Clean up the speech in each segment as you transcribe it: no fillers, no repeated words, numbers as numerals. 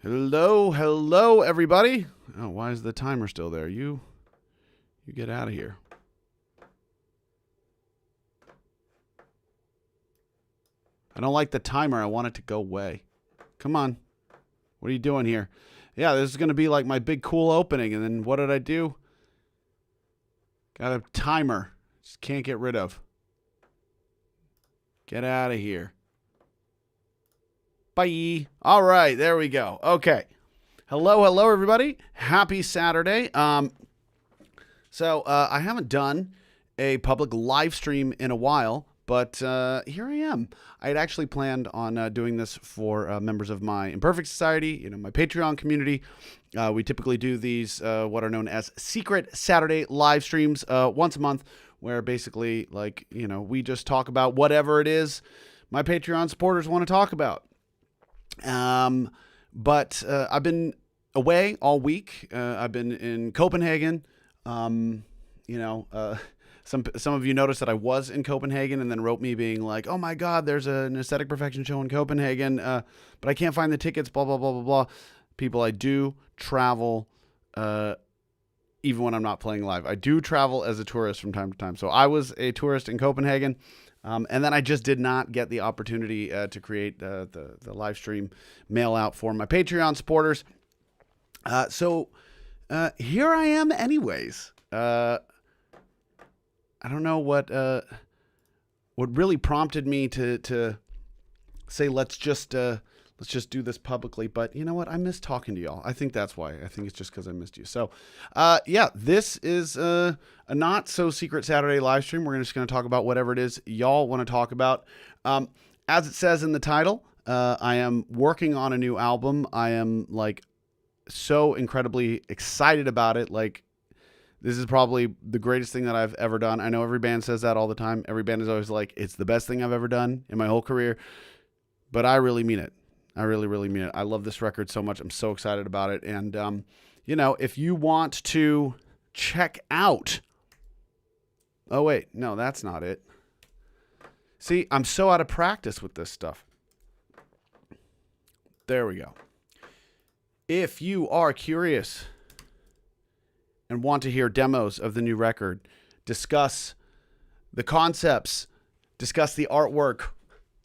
Hello, everybody. Oh, why is the timer still there? You get out of here. I don't like the timer. I want it to go away. Come on. What are you doing here? Yeah, this is going to be like my big cool opening. And then what did I do? Got a timer. Just can't get rid of. Get out of here. Bye. All right, there we go. Okay. Hello, everybody. Happy Saturday. So I haven't done a public live stream in a while, but here I am. I had actually planned on doing this for members of my Imperfect Society, my Patreon community. We typically do these, what are known as secret Saturday live streams once a month, where basically, we just talk about whatever it is my Patreon supporters want to talk about. But I've been away all week. I've been in Copenhagen. Some of you noticed that I was in Copenhagen and then wrote me being like, oh my God, there's an Aesthetic Perfection show in Copenhagen. But I can't find the tickets, blah, blah, blah, blah, blah. People, I do travel, even when I'm not playing live. I do travel as a tourist from time to time. So I was a tourist in Copenhagen. And then I just did not get the opportunity to create the live stream mail out for my Patreon supporters. So here I am anyways. I don't know what really prompted me to say, let's just do this publicly. But you know what? I miss talking to y'all. I think that's why. I think it's just because I missed you. So, this is a not so secret Saturday live stream. We're just going to talk about whatever it is y'all want to talk about. As it says in the title, I am working on a new album. I am so incredibly excited about it. This is probably the greatest thing that I've ever done. I know every band says that all the time. Every band is always like, it's the best thing I've ever done in my whole career. But I really mean it. I really, really mean it. I love this record so much. I'm so excited about it. And, if you want to check out... Oh, wait. No, that's not it. See, I'm so out of practice with this stuff. There we go. If you are curious and want to hear demos of the new record, discuss the concepts, discuss the artwork,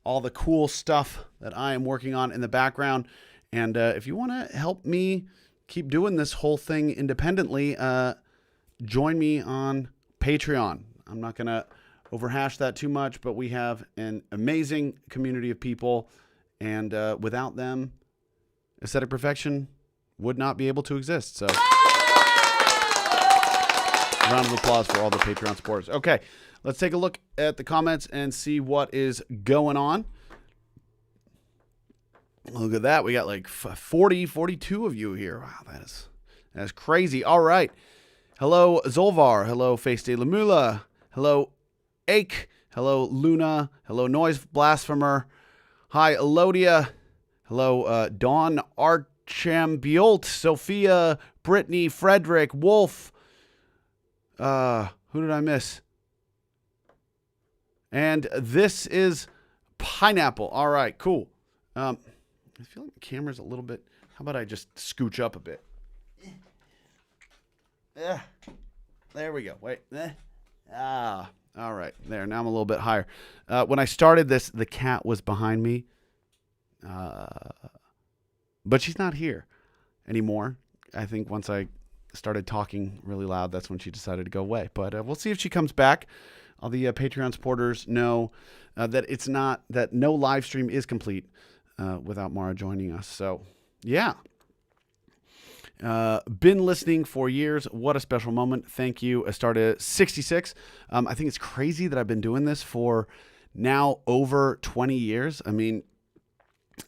all the cool stuff that I am working on in the background. And if you want to help me keep doing this whole thing independently, join me on Patreon. I'm not going to overhash that too much, but we have an amazing community of people. And without them, Aesthetic Perfection would not be able to exist. So round of applause for all the Patreon supporters. Okay, let's take a look at the comments and see what is going on. Look at that. We got 42 of you here. Wow, that's crazy. All right. Hello, Zolvar. Hello, Face de la Mula. Hello, Ake. Hello, Luna. Hello, Noise Blasphemer. Hi, Elodia. Hello, Dawn Archambiult. Sophia. Brittany. Frederick. Wolf. Who did I miss? And this is Pineapple. All right, cool. I feel like the camera's a little bit... How about I just scooch up a bit? Yeah. There we go. Wait. All right. There. Now I'm a little bit higher. When I started this, the cat was behind me. But she's not here anymore. I think once I started talking really loud, that's when she decided to go away. But we'll see if she comes back. All the Patreon supporters know that no live stream is complete without Mara joining us. So, yeah. Been listening for years. What a special moment. Thank you. I started 66. I think it's crazy that I've been doing this for now over 20 years. I mean,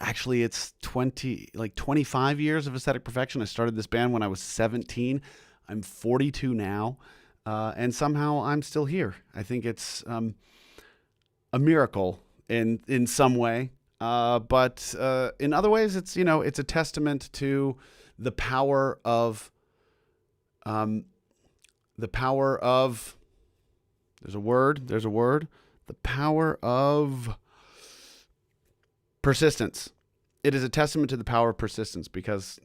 actually it's 25 years of Aesthetic Perfection. I started this band when I was 17. I'm 42 now. And somehow I'm still here. I think it's a miracle in some way. But in other ways, it's a testament to the power of there's a word, the power of persistence. it is a testament to the power of persistence because,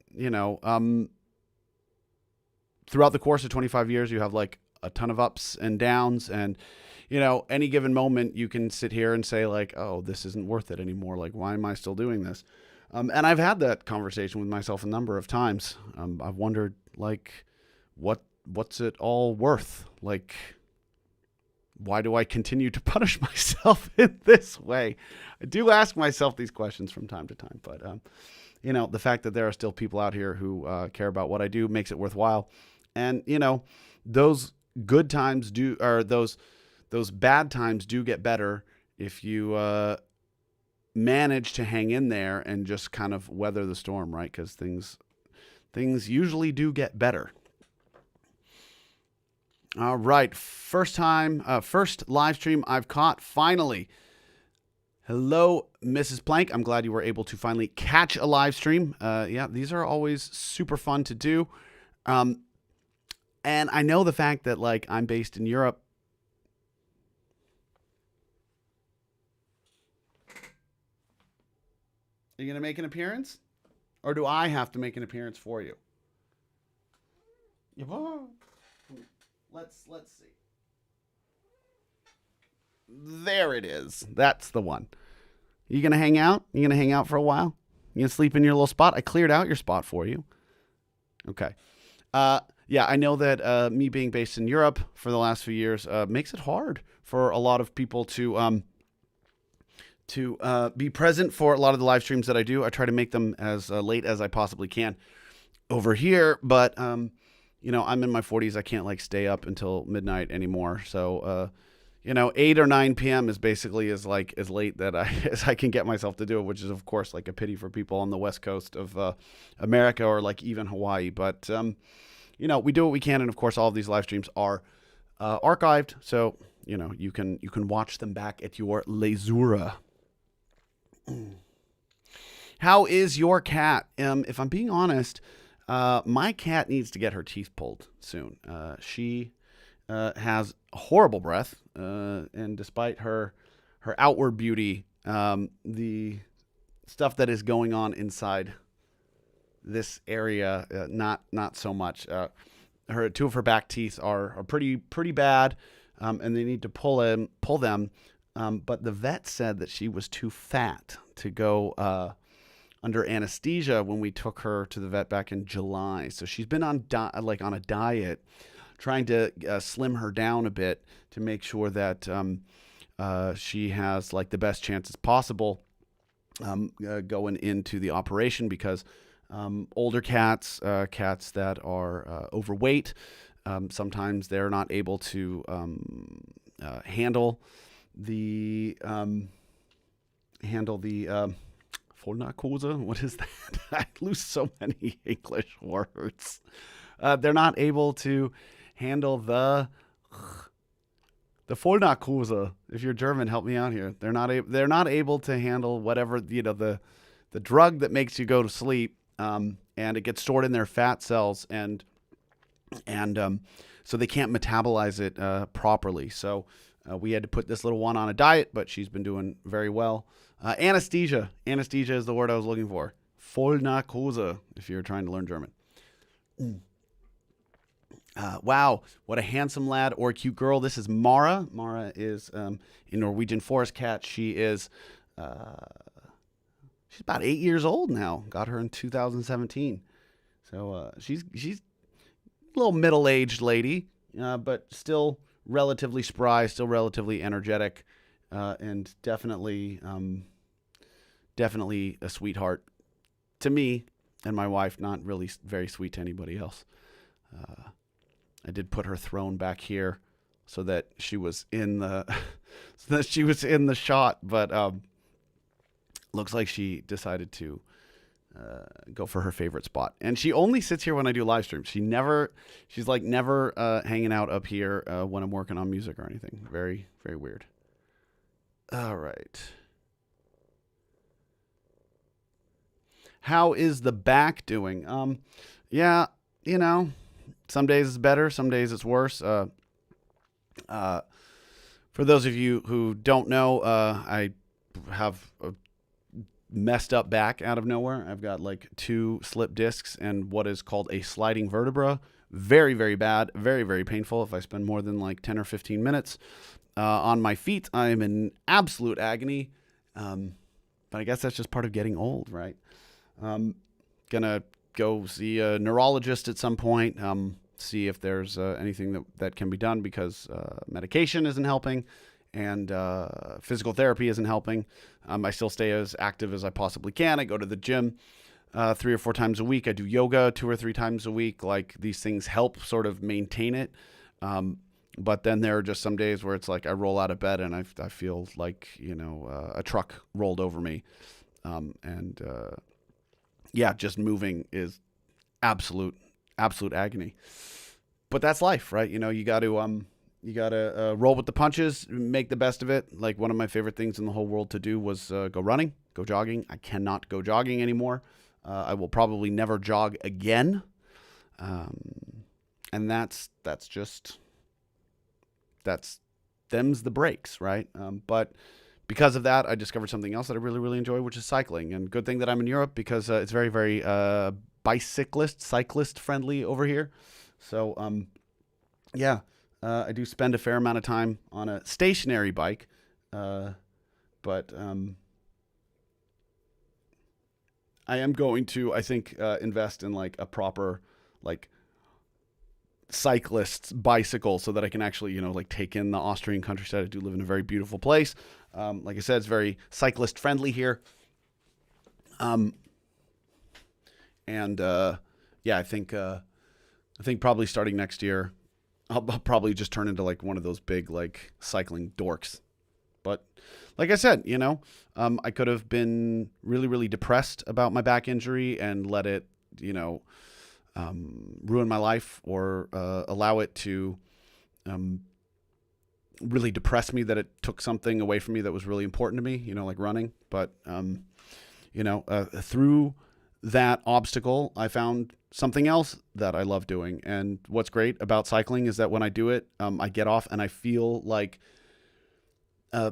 throughout the course of 25 years, you have like a ton of ups and downs. And, any given moment you can sit here and say like, oh, this isn't worth it anymore. Like, why am I still doing this? And I've had that conversation with myself a number of times. I've wondered like, what's it all worth? Like, why do I continue to punish myself in this way? I do ask myself these questions from time to time, but, the fact that there are still people out here who care about what I do makes it worthwhile. And, those good times those bad times do get better if you manage to hang in there and just kind of weather the storm, right? Because things usually do get better. All right, first live stream I've caught, finally. Hello, Mrs. Plank. I'm glad you were able to finally catch a live stream. Yeah, these are always super fun to do. And I know the fact that, like, I'm based in Europe. Are you going to make an appearance? Or do I have to make an appearance for you? Let's see. There it is. That's the one. You going to hang out? You going to hang out for a while? You going to sleep in your little spot? I cleared out your spot for you. Okay. Yeah, I know that me being based in Europe for the last few years makes it hard for a lot of people to be present for a lot of the live streams that I do. I try to make them as late as I possibly can over here, but I'm in my 40s. I can't like stay up until midnight anymore. So 8 or 9 p.m. is basically as late that as I can get myself to do it, which is of course like a pity for people on the west coast of America or like even Hawaii. But we do what we can, and of course all of these live streams are archived, so you can watch them back at your leisure. How is your cat? If I'm being honest, my cat needs to get her teeth pulled soon. She has horrible breath, and despite her outward beauty, the stuff that is going on inside this area, not so much. Two of her back teeth are pretty bad, and they need to pull them. But the vet said that she was too fat to go under anesthesia when we took her to the vet back in July. So she's been on a diet, trying to slim her down a bit to make sure that she has like the best chances possible going into the operation, because older cats that are overweight, sometimes they're not able to handle the Vollnarkose. What is that? I lose so many English words. They're not able to handle the Vollnarkose. If you're German, help me out here. They're not able to handle whatever the drug that makes you go to sleep, and it gets stored in their fat cells, and so they can't metabolize it properly. So we had to put this little one on a diet, but she's been doing very well. Anesthesia is the word I was looking for. Vollnarkose, if you're trying to learn German. Wow, what a handsome lad or cute girl. This is Mara. Mara is a Norwegian forest cat. She's about 8 years old now. Got her in 2017. So she's a little middle-aged lady, but still relatively spry, still relatively energetic, and definitely a sweetheart to me and my wife. Not really very sweet to anybody else. I did put her throne back here so that she was in the shot, but looks like she decided to go for her favorite spot. And she only sits here when I do live streams. She's never hanging out up here when I'm working on music or anything. Very, very weird. All right. How is the back doing? Yeah, some days it's better, some days it's worse. For those of you who don't know, I have a messed up back out of nowhere. I've got like 2 slip discs and what is called a sliding vertebra. Very, very bad. Very, very painful if I spend more than like 10 or 15 minutes on my feet. I am in absolute agony. But I guess that's just part of getting old, right? Gonna go see a neurologist at some point, see if there's anything that can be done, because medication isn't helping and physical therapy isn't helping. I still stay as active as I possibly can. I go to the gym 3 or 4 times a week. I do yoga 2 or 3 times a week. Like, these things help sort of maintain it. But then there are just some days where it's like I roll out of bed and I feel like, a truck rolled over me. Just moving is absolute agony. But that's life, right? You got to roll with the punches, make the best of it. Like, one of my favorite things in the whole world to do was go running, go jogging. I cannot go jogging anymore. I will probably never jog again. And that's them's the breaks, right? But because of that, I discovered something else that I really, really enjoy, which is cycling. And good thing that I'm in Europe, because it's very, very cyclist friendly over here. So, I do spend a fair amount of time on a stationary bike, but I am going to, I think, invest in like a proper like cyclist's bicycle so that I can actually, take in the Austrian countryside. I do live in a very beautiful place. Like I said, it's very cyclist friendly here. I think probably starting next year, I'll probably just turn into like one of those big like cycling dorks. But like I said, I could have been really, really depressed about my back injury and let it, ruin my life, or allow it to really depress me that it took something away from me that was really important to me, like running. But, through that obstacle, I found something else that I love doing. And what's great about cycling is that when I do it, I get off and I feel like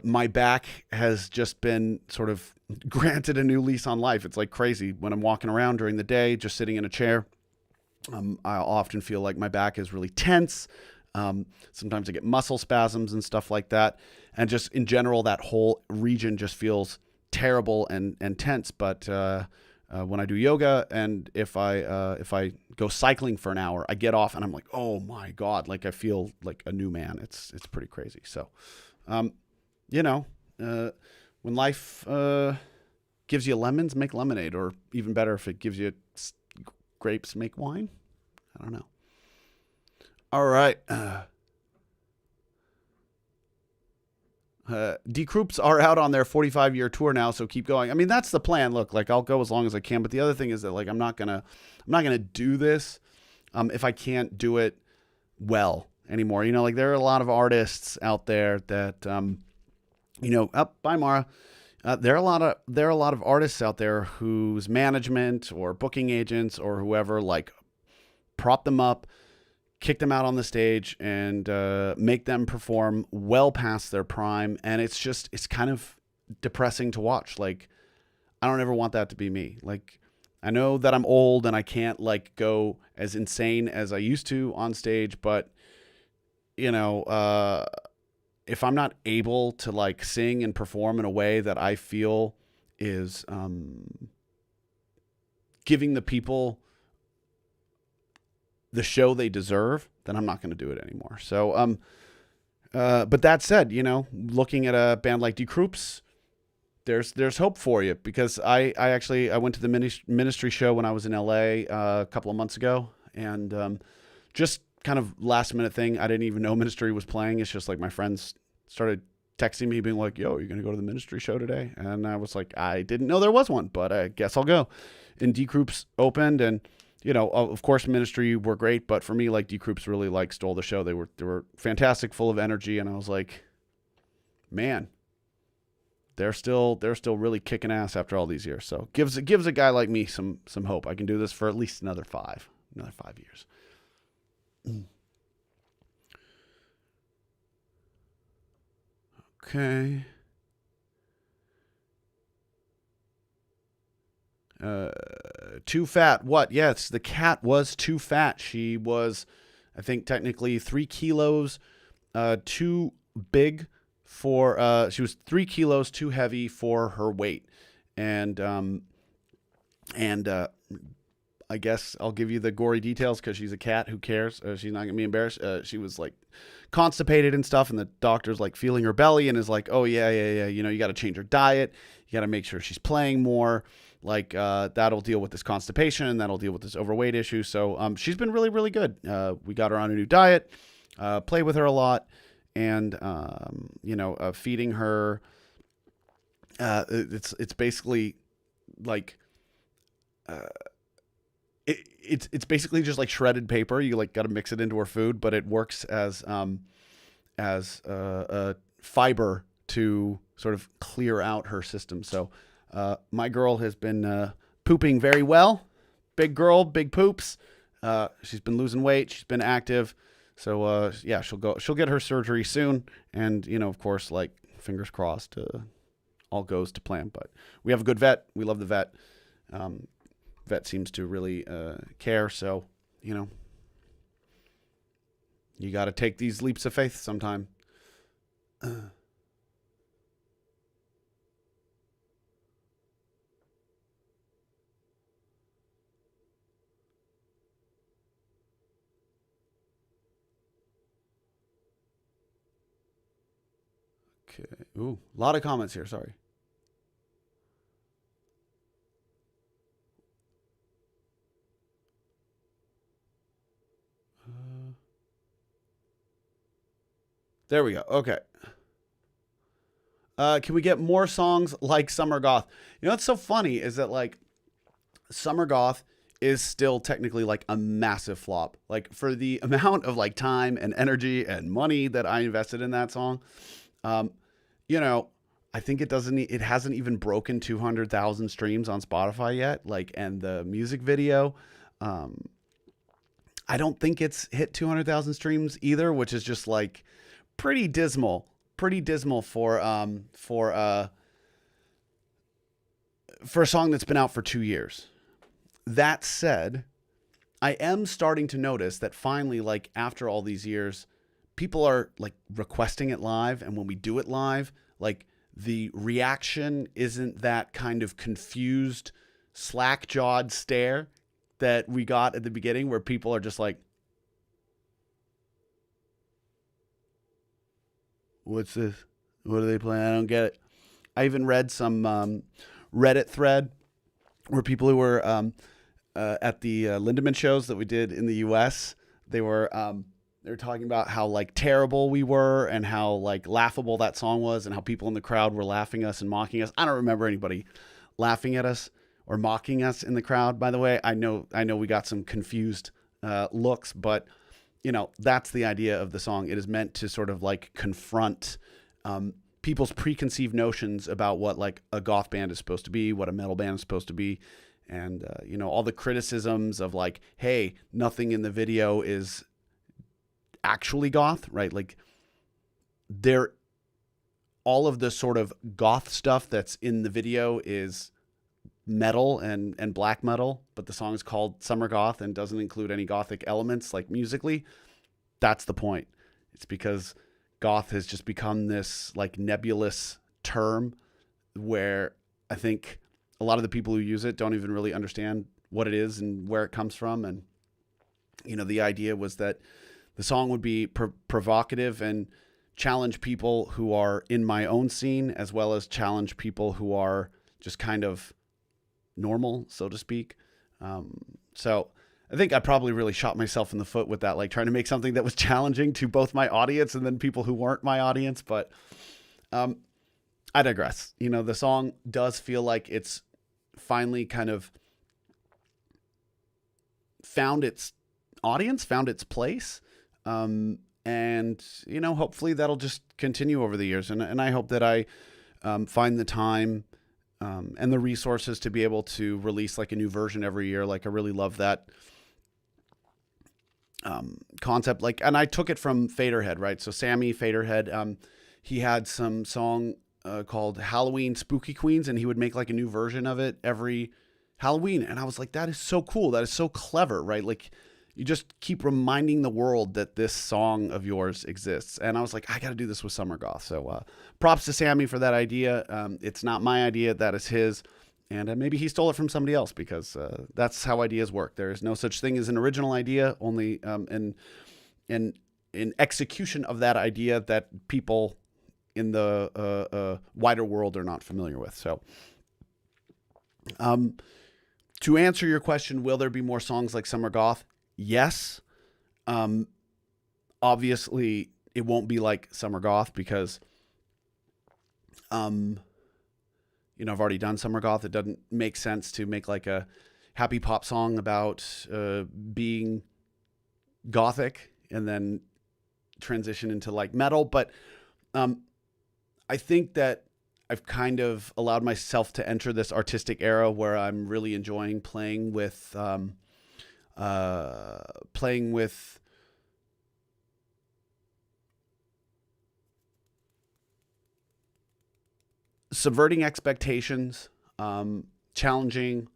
my back has just been sort of granted a new lease on life. It's like crazy. When I'm walking around during the day, just sitting in a chair, I often feel like my back is really tense. Sometimes I get muscle spasms and stuff like that. And just in general, that whole region just feels terrible and tense. But when I do yoga and if I go cycling for an hour, I get off and I'm like, oh my God, like I feel like a new man. It's pretty crazy. So, when life gives you lemons, make lemonade, or even better, if it gives you grapes, make wine. I don't know. All right. D-Croops are out on their 45-year tour now, so keep going. I mean, that's the plan. Look, like, I'll go as long as I can, but the other thing is that, like, I'm not gonna do this if I can't do it well anymore. Like, there are a lot of artists out there that bye Mara. There are a lot of artists out there whose management or booking agents or whoever like prop them up, kick them out on the stage, and make them perform well past their prime. And it's kind of depressing to watch. Like, I don't ever want that to be me. Like, I know that I'm old and I can't like go as insane as I used to on stage, but if I'm not able to like sing and perform in a way that I feel is giving the people the show they deserve, then I'm not going to do it anymore. So, but that said, looking at a band like D-Croops, there's hope for you, because I went to the Ministry show when I was in LA a couple of months ago, and just kind of last minute thing. I didn't even know Ministry was playing. It's just like my friends started texting me being like, yo, you're going to go to the Ministry show today? And I was like, I didn't know there was one, but I guess I'll go. And D-Croops opened, and, of course Ministry were great, but for me, like, D-Croops really like stole the show. They were fantastic, full of energy. And I was like, man, they're still really kicking ass after all these years. So gives a guy like me some hope. I can do this for at least another 5 years. Okay. Too fat. What? Yes, the cat was too fat. She was, I think, technically 3 kilos too big for. She was 3 kilos too heavy for her weight, and and I guess I'll give you the gory details because she's a cat. Who cares? She's not gonna be embarrassed. She was like constipated and stuff, and the doctor's like feeling her belly and is like, "Oh yeah. You know, you got to change her diet. You got to make sure she's playing more. Like that'll deal with this constipation and that'll deal with this overweight issue." So she's been really, really good. We got her on a new diet, play with her a lot, and feeding her. It's basically like. It's basically just like shredded paper. You like got to mix it into her food, but it works as a fiber to sort of clear out her system. So my girl has been pooping very well. Big girl, big poops. She's been losing weight. She's been active. So yeah, she'll get her surgery soon. And of course, like fingers crossed, all goes to plan. But we have a good vet. We love the vet. Vet seems to really care. So, you got to take these leaps of faith sometime. Okay. Ooh, a lot of comments here. Sorry. There we go. Okay. Can we get more songs like Summer Goth? What's so funny is that like Summer Goth is still technically like a massive flop. Like for the amount of like time and energy and money that I invested in that song, I think it hasn't even broken 200,000 streams on Spotify yet. Like, and the music video, I don't think it's hit 200,000 streams either, which is just like pretty dismal for a song that's been out for 2 years. That said, I am starting to notice that finally, like after all these years, people are like requesting it live. And when we do it live, like the reaction isn't that kind of confused, slack-jawed stare that we got at the beginning where people are just like, what's this? What are they playing? I don't get it. I even read some Reddit thread where people who were at the Lindemann shows that we did in the U.S., they were talking about how like terrible we were and how like laughable that song was and how people in the crowd were laughing us and mocking us. I don't remember anybody laughing at us or mocking us in the crowd. By the way, I know we got some confused looks, but that's the idea of the song. It is meant to sort of like confront people's preconceived notions about what like a goth band is supposed to be, what a metal band is supposed to be. And, all the criticisms of like, hey, nothing in the video is actually goth, right? Like all of the sort of goth stuff that's in the video is metal and black metal, but the song is called Summer Goth and doesn't include any gothic elements like musically. That's the point. It's because goth has just become this like nebulous term where I think a lot of the people who use it don't even really understand what it is and where it comes from. And, the idea was that the song would be provocative and challenge people who are in my own scene, as well as challenge people who are just kind of normal, so to speak. So I think I probably really shot myself in the foot with that, like trying to make something that was challenging to both my audience and then people who weren't my audience. But I digress. The song does feel like it's finally kind of found its audience, found its place. And, hopefully that'll just continue over the years. And I hope that I find the time and the resources to be able to release like a new version every year. Like I really love that concept. Like, and I took it from Faderhead, right? So Sammy Faderhead, he had some song called Halloween Spooky Queens, and he would make like a new version of it every Halloween. And I was like, that is so cool. That is so clever, right? Like, you just keep reminding the world that this song of yours exists. And I was like, I got to do this with Summer Goth. So props to Sammy for that idea. It's not my idea, that is his. And maybe he stole it from somebody else, because that's how ideas work. There is no such thing as an original idea, only in execution of that idea that people in the wider world are not familiar with. So, to answer your question, will there be more songs like Summer Goth? Yes. Obviously, it won't be like Summer Goth, because, I've already done Summer Goth. It doesn't make sense to make like a happy pop song about being gothic and then transition into like metal. But I think that I've kind of allowed myself to enter this artistic era where I'm really enjoying playing with subverting expectations, challenging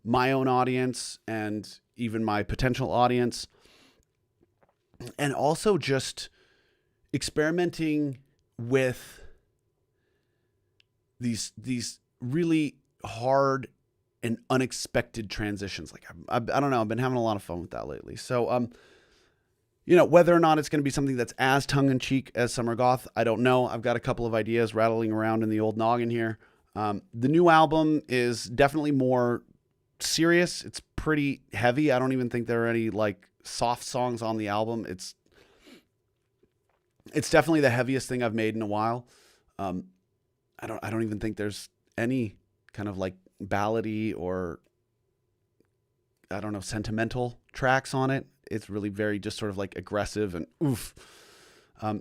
my own audience and even my potential audience, and also just experimenting with these really hard and unexpected transitions. Like, I don't know, I've been having a lot of fun with that lately. So whether or not it's going to be something that's as tongue-in-cheek as Summer Goth, I don't know. I've got a couple of ideas rattling around in the old noggin here. The new album is definitely more serious. It's pretty heavy. I don't even think there are any like soft songs on the album. It's definitely the heaviest thing I've made in a while. I don't even think there's any kind of like ballady or, I don't know, sentimental tracks on it. It's really very just sort of like aggressive and oof.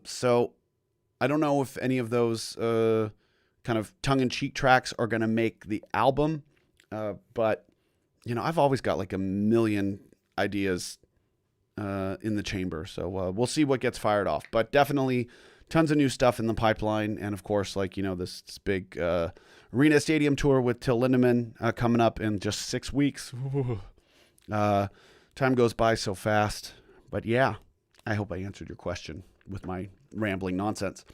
So I don't know if any of those kind of tongue-in-cheek tracks are going to make the album. But, I've always got like a million ideas in the chamber. So we'll see what gets fired off. But definitely tons of new stuff in the pipeline. And, of course, like, this big arena stadium tour with Till Lindemann coming up in just 6 weeks. Time goes by so fast. But yeah, I hope I answered your question with my rambling nonsense.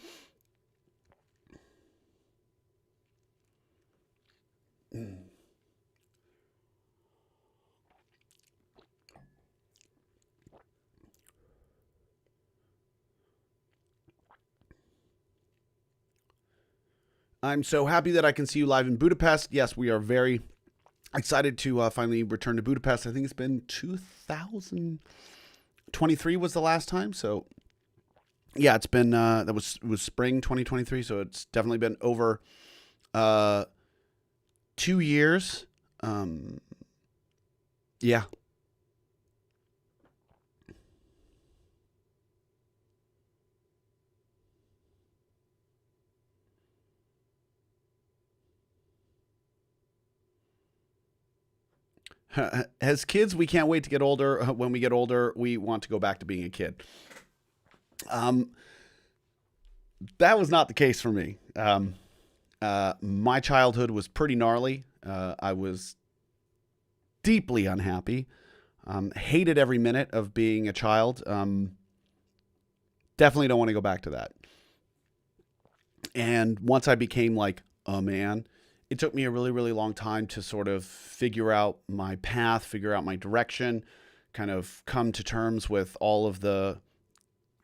I'm so happy that I can see you live in Budapest. Yes, we are very excited to finally return to Budapest. I think it's been 2023 was the last time. So yeah, it's been it was spring 2023. So it's definitely been over 2 years. Yeah. As kids, we can't wait to get older. When we get older, we want to go back to being a kid. Um, that was not the case for me. My childhood was pretty gnarly. I was deeply unhappy. Hated every minute of being a child. Definitely don't want to go back to that. And once I became like a man, it took me a really, really long time to sort of figure out my path, figure out my direction, kind of come to terms with all of the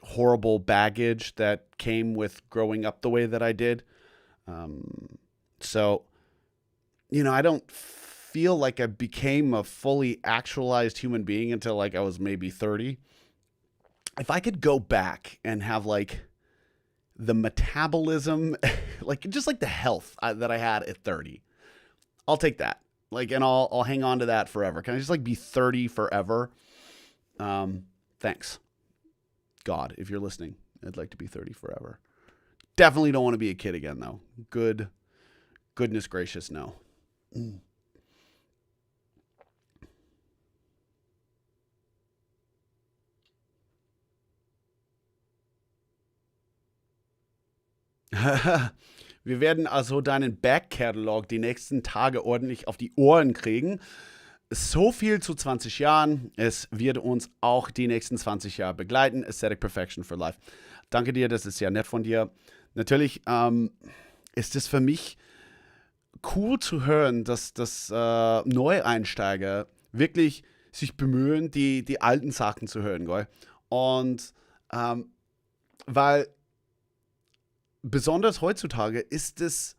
horrible baggage that came with growing up the way that I did. So, I don't feel like I became a fully actualized human being until like I was maybe 30. If I could go back and have like the metabolism, like just like the health that I had at 30, I'll take that. Like, and I'll hang on to that forever. Can I just like be 30 forever? Thanks, God, if you're listening. I'd like to be 30 forever. Definitely don't want to be a kid again, though. Goodness gracious, no. Wir werden also deinen Back-Catalog die nächsten Tage ordentlich auf die Ohren kriegen. So viel zu 20 Jahren. Es wird uns auch die nächsten 20 Jahre begleiten. Aesthetic Perfection for Life. Danke dir, das ist sehr nett von dir. Natürlich ist es für mich cool zu hören, dass Neueinsteiger wirklich sich bemühen, die alten Sachen zu hören, gell? Und weil besonders heutzutage ist es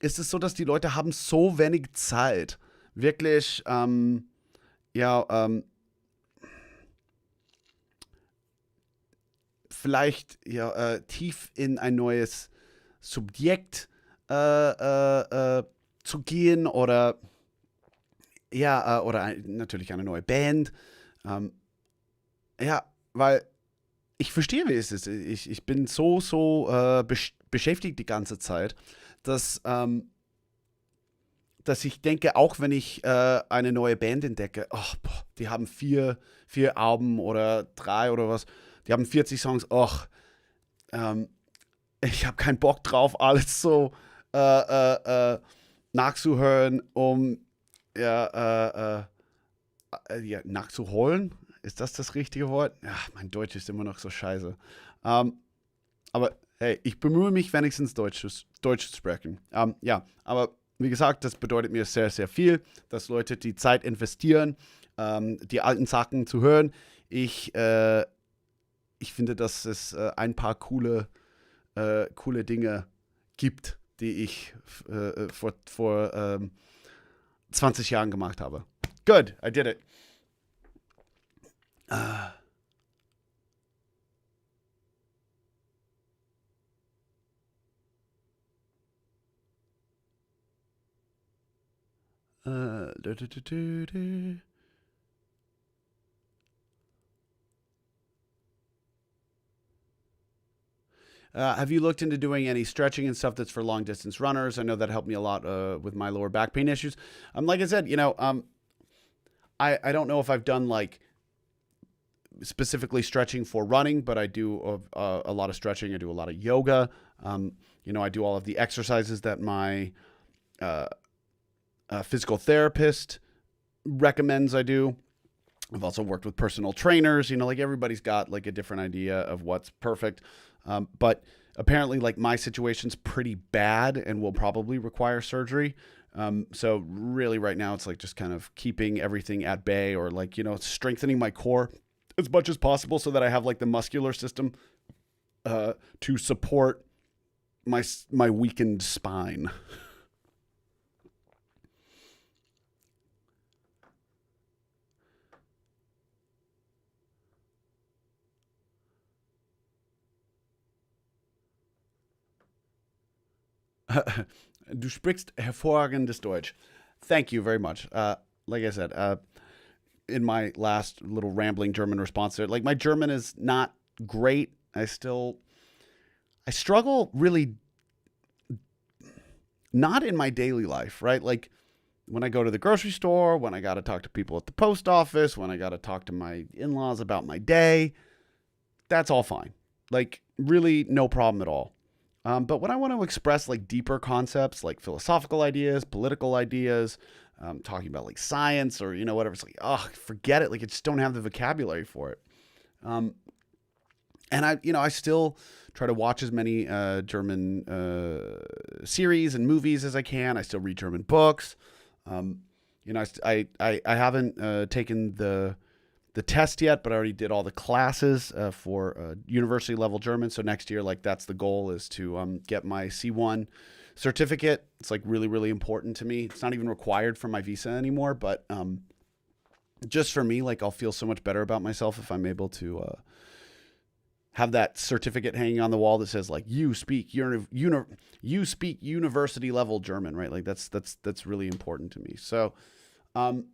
so, dass die Leute haben so wenig Zeit, wirklich ja, vielleicht ja, tief in ein neues Subjekt zu gehen oder ja, oder natürlich eine neue Band. Ähm, ja, weil ich verstehe, wie es ist. Ich bin so beschäftigt die ganze Zeit, dass, dass ich denke, auch wenn ich eine neue Band entdecke, ach, boah, die haben vier Alben oder drei oder was, die haben 40 Songs, ach, ähm, ich habe keinen Bock drauf, alles so äh, nachzuhören, um ja, ja, nachzuholen. Ist das richtige Wort? Ja, mein Deutsch ist immer noch so scheiße. Ähm, aber hey, ich bemühe mich wenigstens Deutsch zu sprechen. Ja, aber wie gesagt, das bedeutet mir sehr, sehr viel, dass Leute die Zeit investieren, die alten Sachen zu hören. Ich, äh, ich finde, dass es ein paar coole Dinge gibt, die ich vor 20 Jahren gemacht habe. Good, I did it. Uh, do, do, do, do, do. Have you looked into doing any stretching and stuff that's for long distance runners? I know that helped me a lot with my lower back pain issues. Like I said, I don't know if I've done like specifically stretching for running, but I do a lot of stretching. I do a lot of yoga. I do all of the exercises that my uh, physical therapist recommends I do. I've also worked with personal trainers. Like everybody's got like a different idea of what's perfect. But apparently, like my situation's pretty bad and will probably require surgery. So really, right now, it's like just kind of keeping everything at bay, or like strengthening my core as much as possible, so that I have like the muscular system to support my weakened spine. Du sprichst hervorragendes Deutsch. Thank you very much. Like I said, in my last little rambling German response there, like my German is not great. I struggle really not in my daily life, right? Like when I go to the grocery store, when I got to talk to people at the post office, when I got to talk to my in laws about my day, that's all fine. Like, really, no problem at all. But when I want to express like deeper concepts, like philosophical ideas, political ideas, talking about like science or whatever, it's like, oh, forget it. Like, I just don't have the vocabulary for it. Um, and I still try to watch as many German series and movies as I can. I still read German books. Um, I haven't taken the test yet, but I already did all the classes for university level German. So next year, like that's the goal, is to get my C1 certificate. It's like really, really important to me. It's not even required for my visa anymore, but just for me, like I'll feel so much better about myself if I'm able to have that certificate hanging on the wall that says like you speak university level German, right? Like that's really important to me. So um,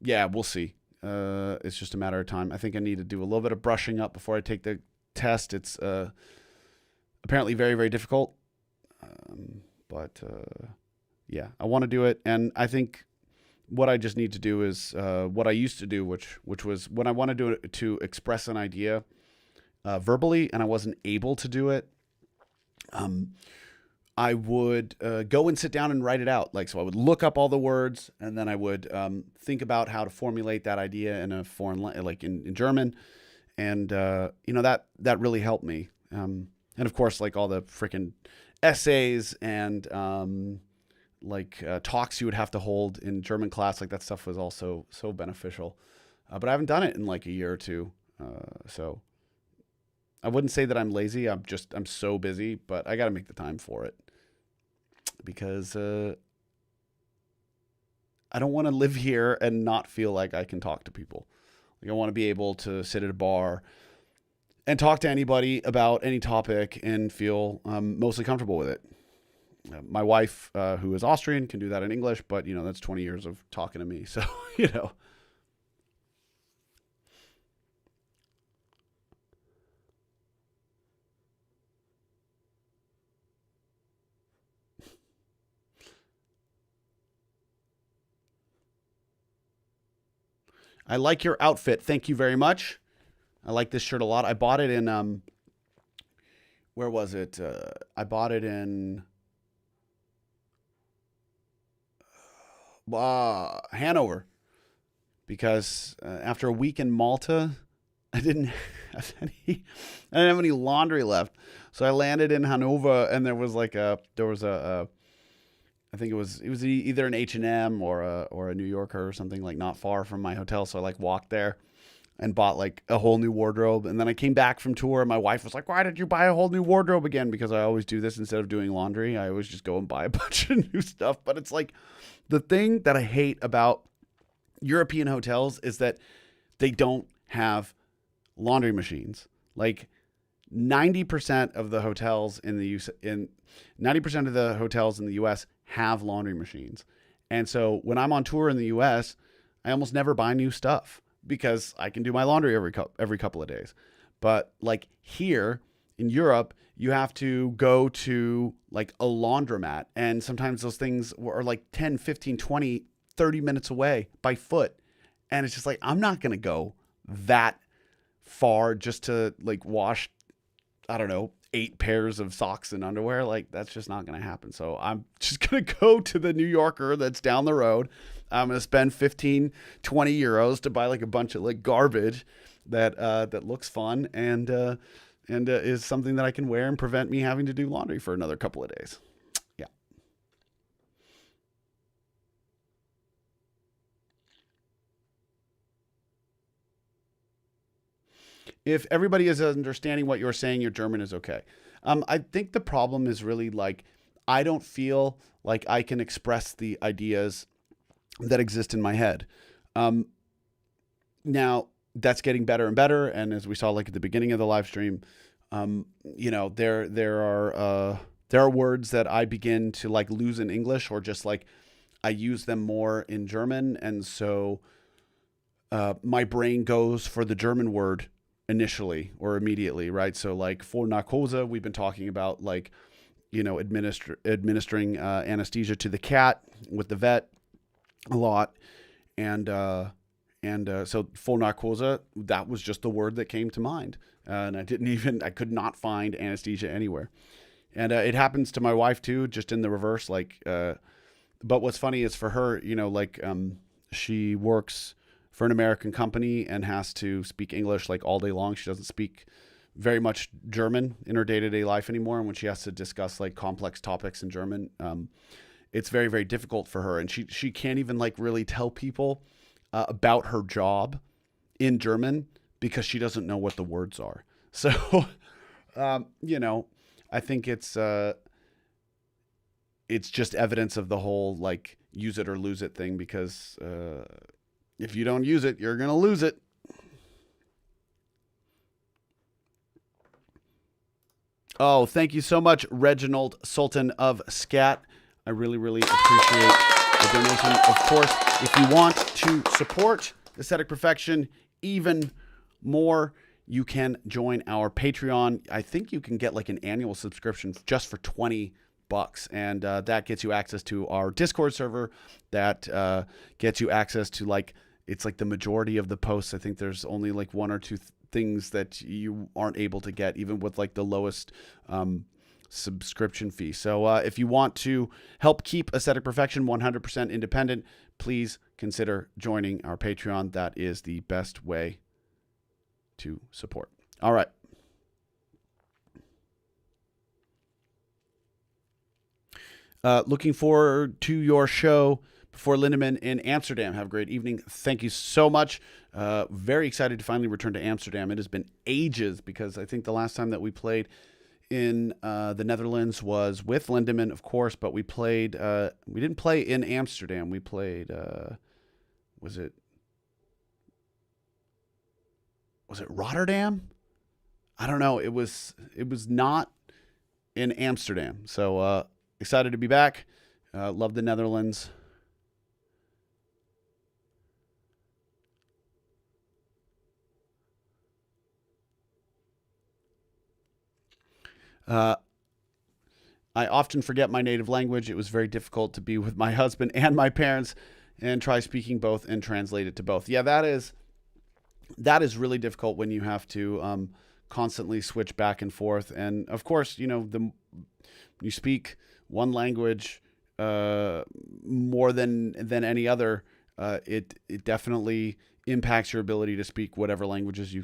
yeah, we'll see. It's just a matter of time. I think I need to do a little bit of brushing up before I take the test. It's apparently very, very difficult. But yeah, I want to do it. And I think what I just need to do is what I used to do, which was when I wanted to express an idea verbally and I wasn't able to do it. Um, I would go and sit down and write it out. Like, so I would look up all the words, and then I would think about how to formulate that idea in a foreign, like in German, and that really helped me. And of course, like all the freaking essays and talks you would have to hold in German class, like that stuff was also so beneficial. But I haven't done it in like a year or two, so I wouldn't say that I'm lazy. I'm so busy, but I got to make the time for it because I don't want to live here and not feel like I can talk to people. Like I want to be able to sit at a bar and talk to anybody about any topic and feel mostly comfortable with it. My wife, who is Austrian, can do that in English, but that's 20 years of talking to me. So, you know, I like your outfit. Thank you very much. I like this shirt a lot. I bought it in where was it? I bought it in Hanover because after a week in Malta, I didn't I didn't have any laundry left. So I landed in Hanover, and there was a I think it was either an H&M or a New Yorker or something, like not far from my hotel. So I like walked there and bought like a whole new wardrobe. And then I came back from tour, and my wife was like, "Why did you buy a whole new wardrobe again?" Because I always do this instead of doing laundry. I always just go and buy a bunch of new stuff. But it's like the thing that I hate about European hotels is that they don't have laundry machines. Like 90% of the hotels in the US, in 90% of the hotels in the US have laundry machines. And so when I'm on tour in the US, I almost never buy new stuff because I can do my laundry every couple of days. But like here in Europe, you have to go to like a laundromat, and sometimes those things are like 10, 15, 20, 30 minutes away by foot. And it's just like I'm not going to go that far just to like wash, I don't know, 8 pairs of socks and underwear. Like that's just not going to happen. So I'm just going to go to the New Yorker that's down the road. I'm going to spend 15, 20 euros to buy like a bunch of like garbage that looks fun and is something that I can wear and prevent me having to do laundry for another couple of days. Yeah. If everybody is understanding what you're saying, your German is okay. I think the problem is really like I don't feel like I can express the ideas that exist in my head. Um, Now that's getting better and better, and as we saw, like at the beginning of the live stream, there are words that I begin to like lose in English, or just like I use them more in German, and so my brain goes for the German word initially or immediately, right? So like for narcose, we've been talking about like administering anesthesia to the cat with the vet a lot, and so full narcose, that was just the word that came to mind, and I could not find anesthesia anywhere, and it happens to my wife too, just in the reverse. Like, but what's funny is for her, she works for an American company and has to speak English like all day long. She doesn't speak very much German in her day to day life anymore, and when she has to discuss like complex topics in German, it's very very difficult for her, and she can't even like really tell people about her job in German because she doesn't know what the words are. So, I think it's just evidence of the whole like use it or lose it thing, because if you don't use it, you're gonna lose it. Oh, thank you so much, Reginald Sultan of Scat. I really, really appreciate the donation. Of course, if you want to support Aesthetic Perfection even more, you can join our Patreon. I think you can get like an annual subscription just for $20, and that gets you access to our Discord server. That gets you access to like it's like the majority of the posts. I think there's only like one or two things that you aren't able to get, even with like the lowest subscription fee. So if you want to help keep Aesthetic Perfection 100% independent, please consider joining our Patreon. That is the best way to support. All right. Looking forward to your show before Lindemann in Amsterdam. Have a great evening. Thank you so much. Very excited to finally return to Amsterdam. It has been ages because I think the last time that we played in the Netherlands was with Lindemann, of course, but we didn't play in Amsterdam. We played, was it Rotterdam? I don't know. It was not in Amsterdam. So, excited to be back. Love the Netherlands. I often forget my native language. It was very difficult to be with my husband and my parents and try speaking both and translate it to both. Yeah, that is really difficult when you have to constantly switch back and forth. And of course, you speak one language more than any other, it definitely impacts your ability to speak whatever languages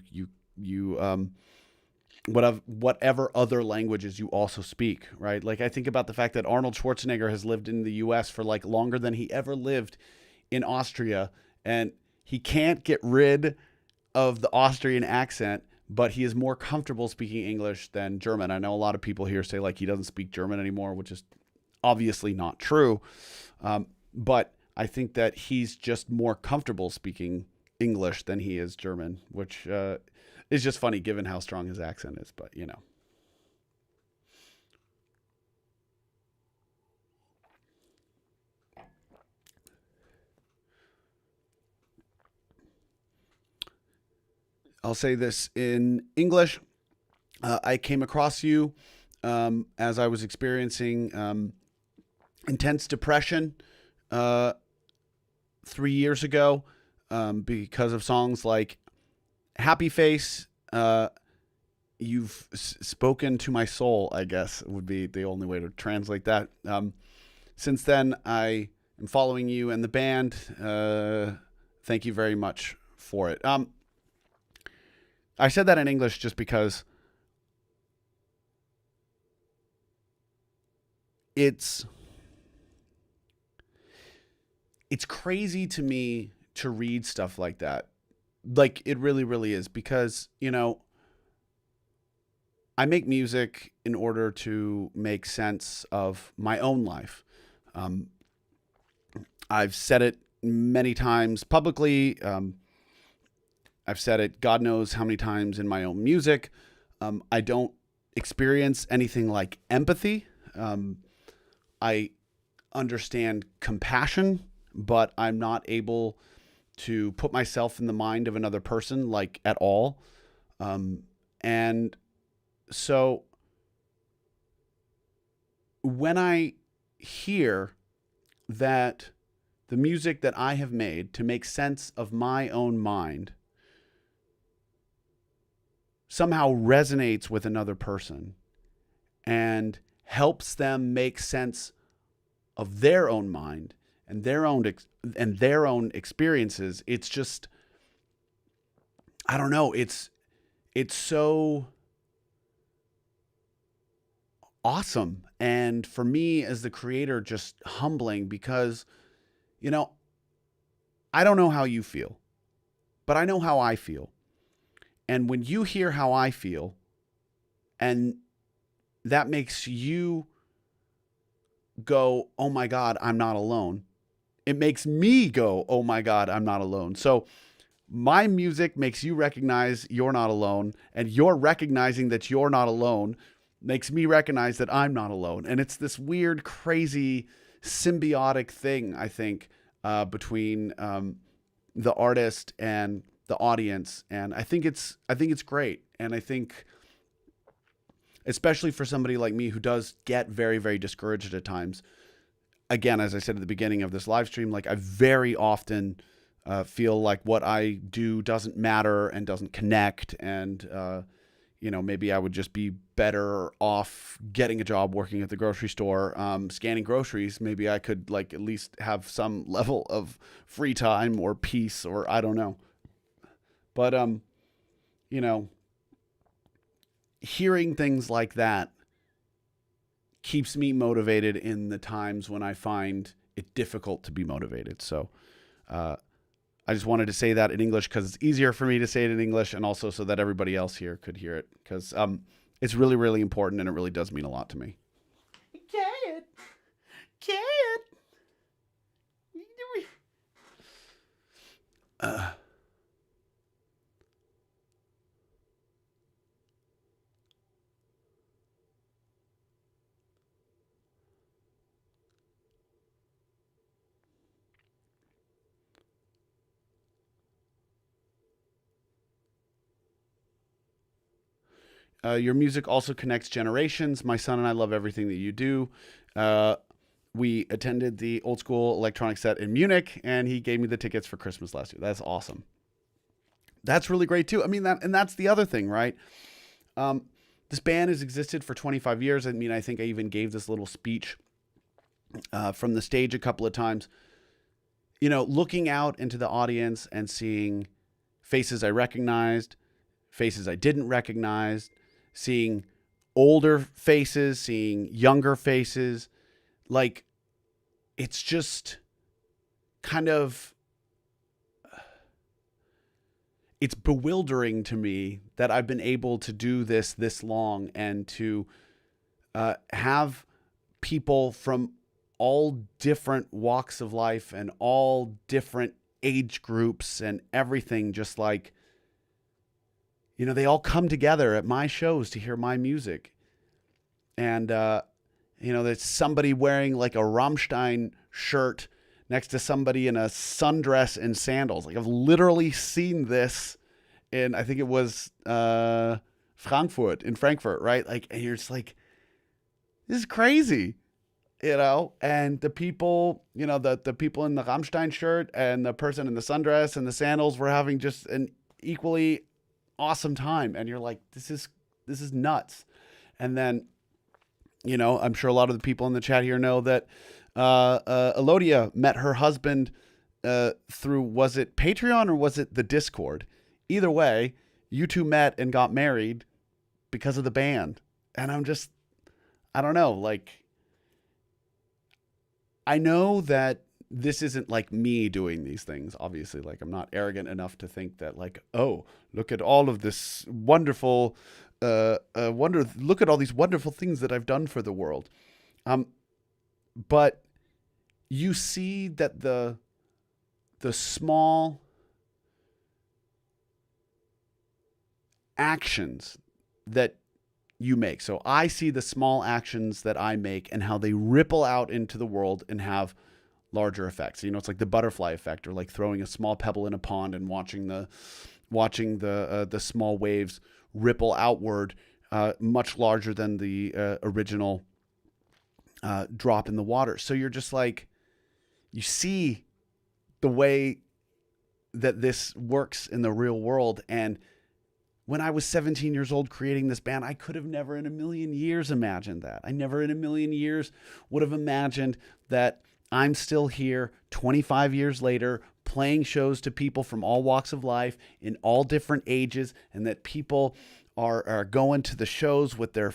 whatever other languages you also speak, right? Like I think about the fact that Arnold Schwarzenegger has lived in the US for like longer than he ever lived in Austria, and he can't get rid of the Austrian accent, but he is more comfortable speaking English than German. I know a lot of people here say like he doesn't speak German anymore, which is obviously not true. But I think that he's just more comfortable speaking English than he is German, which is just funny given how strong his accent is, but I'll say this in English. I came across you as I was experiencing intense depression 3 years ago because of songs like Happy Face. You've spoken to my soul, I guess would be the only way to translate that. Since then, I am following you and the band. Thank you very much for it. I said that in English just because it's crazy to me to read stuff like that. Like it really, really is, because, I make music in order to make sense of my own life. I've said it many times publicly. I've said it God knows how many times in my own music. I don't experience anything like empathy. I understand compassion, but I'm not able to put myself in the mind of another person, like at all. And so when I hear that the music that I have made to make sense of my own mind somehow resonates with another person and helps them make sense of their own mind and their own experiences, it's just, I don't know, it's so awesome. And for me as the creator, just humbling, because, I don't know how you feel, but I know how I feel. And when you hear how I feel, and that makes you go, oh my God, I'm not alone, it makes me go, oh my God, I'm not alone. So my music makes you recognize you're not alone, and you're recognizing that you're not alone makes me recognize that I'm not alone. And it's this weird, crazy, symbiotic thing, I think, between the artist and the audience. And I think it's great. And I think, especially for somebody like me who does get very, very discouraged at times, again, as I said at the beginning of this live stream, like I very often feel like what I do doesn't matter and doesn't connect. And, maybe I would just be better off getting a job working at the grocery store, scanning groceries. Maybe I could like at least have some level of free time or peace, or I don't know. But you know, hearing things like that keeps me motivated in the times when I find it difficult to be motivated. So I just wanted to say that in English because it's easier for me to say it in English, and also so that everybody else here could hear it, because it's really, really important, and it really does mean a lot to me. Cat, cat. Your music also connects generations. My son and I love everything that you do. Uh, we attended the old school electronic set in Munich, and he gave me the tickets for Christmas last year. That's awesome. That's really great too. I mean, that's the other thing, right? Um, this band has existed for 25 years. I mean, I think I even gave this little speech from the stage a couple of times. Looking out into the audience and seeing faces I recognized, faces I didn't recognize, seeing older faces, seeing younger faces. Like, it's just kind of, it's bewildering to me that I've been able to do this long, and to have people from all different walks of life and all different age groups and everything, just like, they all come together at my shows to hear my music. And, there's somebody wearing like a Rammstein shirt next to somebody in a sundress and sandals. Like, I've literally seen this in, I think it was Frankfurt, right? Like, and you're just like, this is crazy, and the people, the people in the Rammstein shirt and the person in the sundress and the sandals were having just an equally awesome time. And you're like, this is nuts. And then, I'm sure a lot of the people in the chat here know that Elodia met her husband through, was it Patreon or was it the Discord? Either way, you two met and got married because of the band. And I don't know, like, I know that this isn't like me doing these things. Obviously, like, I'm not arrogant enough to think that, like, oh, look at all of this wonderful, look at all these wonderful things that I've done for the world. But you see that the small actions that you make. So I see the small actions that I make and how they ripple out into the world and have larger effects. It's like the butterfly effect, or like throwing a small pebble in a pond and watching the small waves ripple outward, much larger than the original drop in the water. So you're just like, you see the way that this works in the real world. And when I was 17 years old creating this band, I could have never in a million years imagined that. I never in a million years would have imagined that I'm still here 25 years later, playing shows to people from all walks of life in all different ages, and that people are going to the shows with their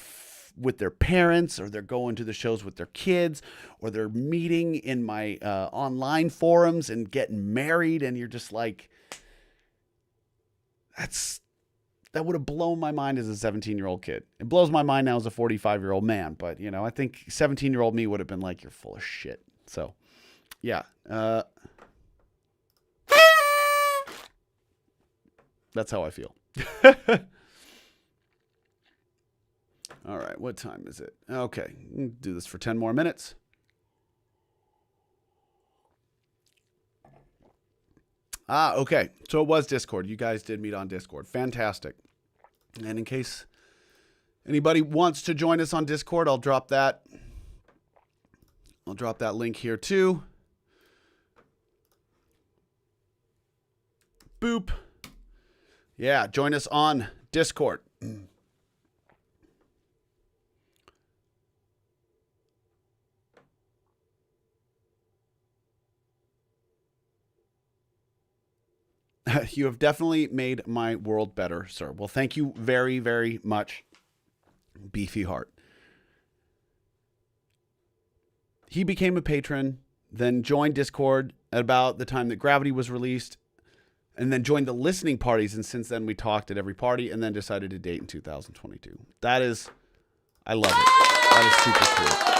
parents, or they're going to the shows with their kids, or they're meeting in my online forums and getting married. And you're just like, that would have blown my mind as a 17-year-old kid. It blows my mind now as a 45-year-old man. But, I think 17-year-old me would have been like, you're full of shit. So, yeah. That's how I feel. All right. What time is it? Okay. Do this for 10 more minutes. Okay. So it was Discord. You guys did meet on Discord. Fantastic. And in case anybody wants to join us on Discord, I'll drop that link here too. Boop. Yeah, join us on Discord. You have definitely made my world better, sir. Well, thank you very, very much, Beefy Heart. He became a patron, then joined Discord at about the time that Gravity was released, and then joined the listening parties. And since then, we talked at every party, and then decided to date in 2022. That is, I love it. That is super cool.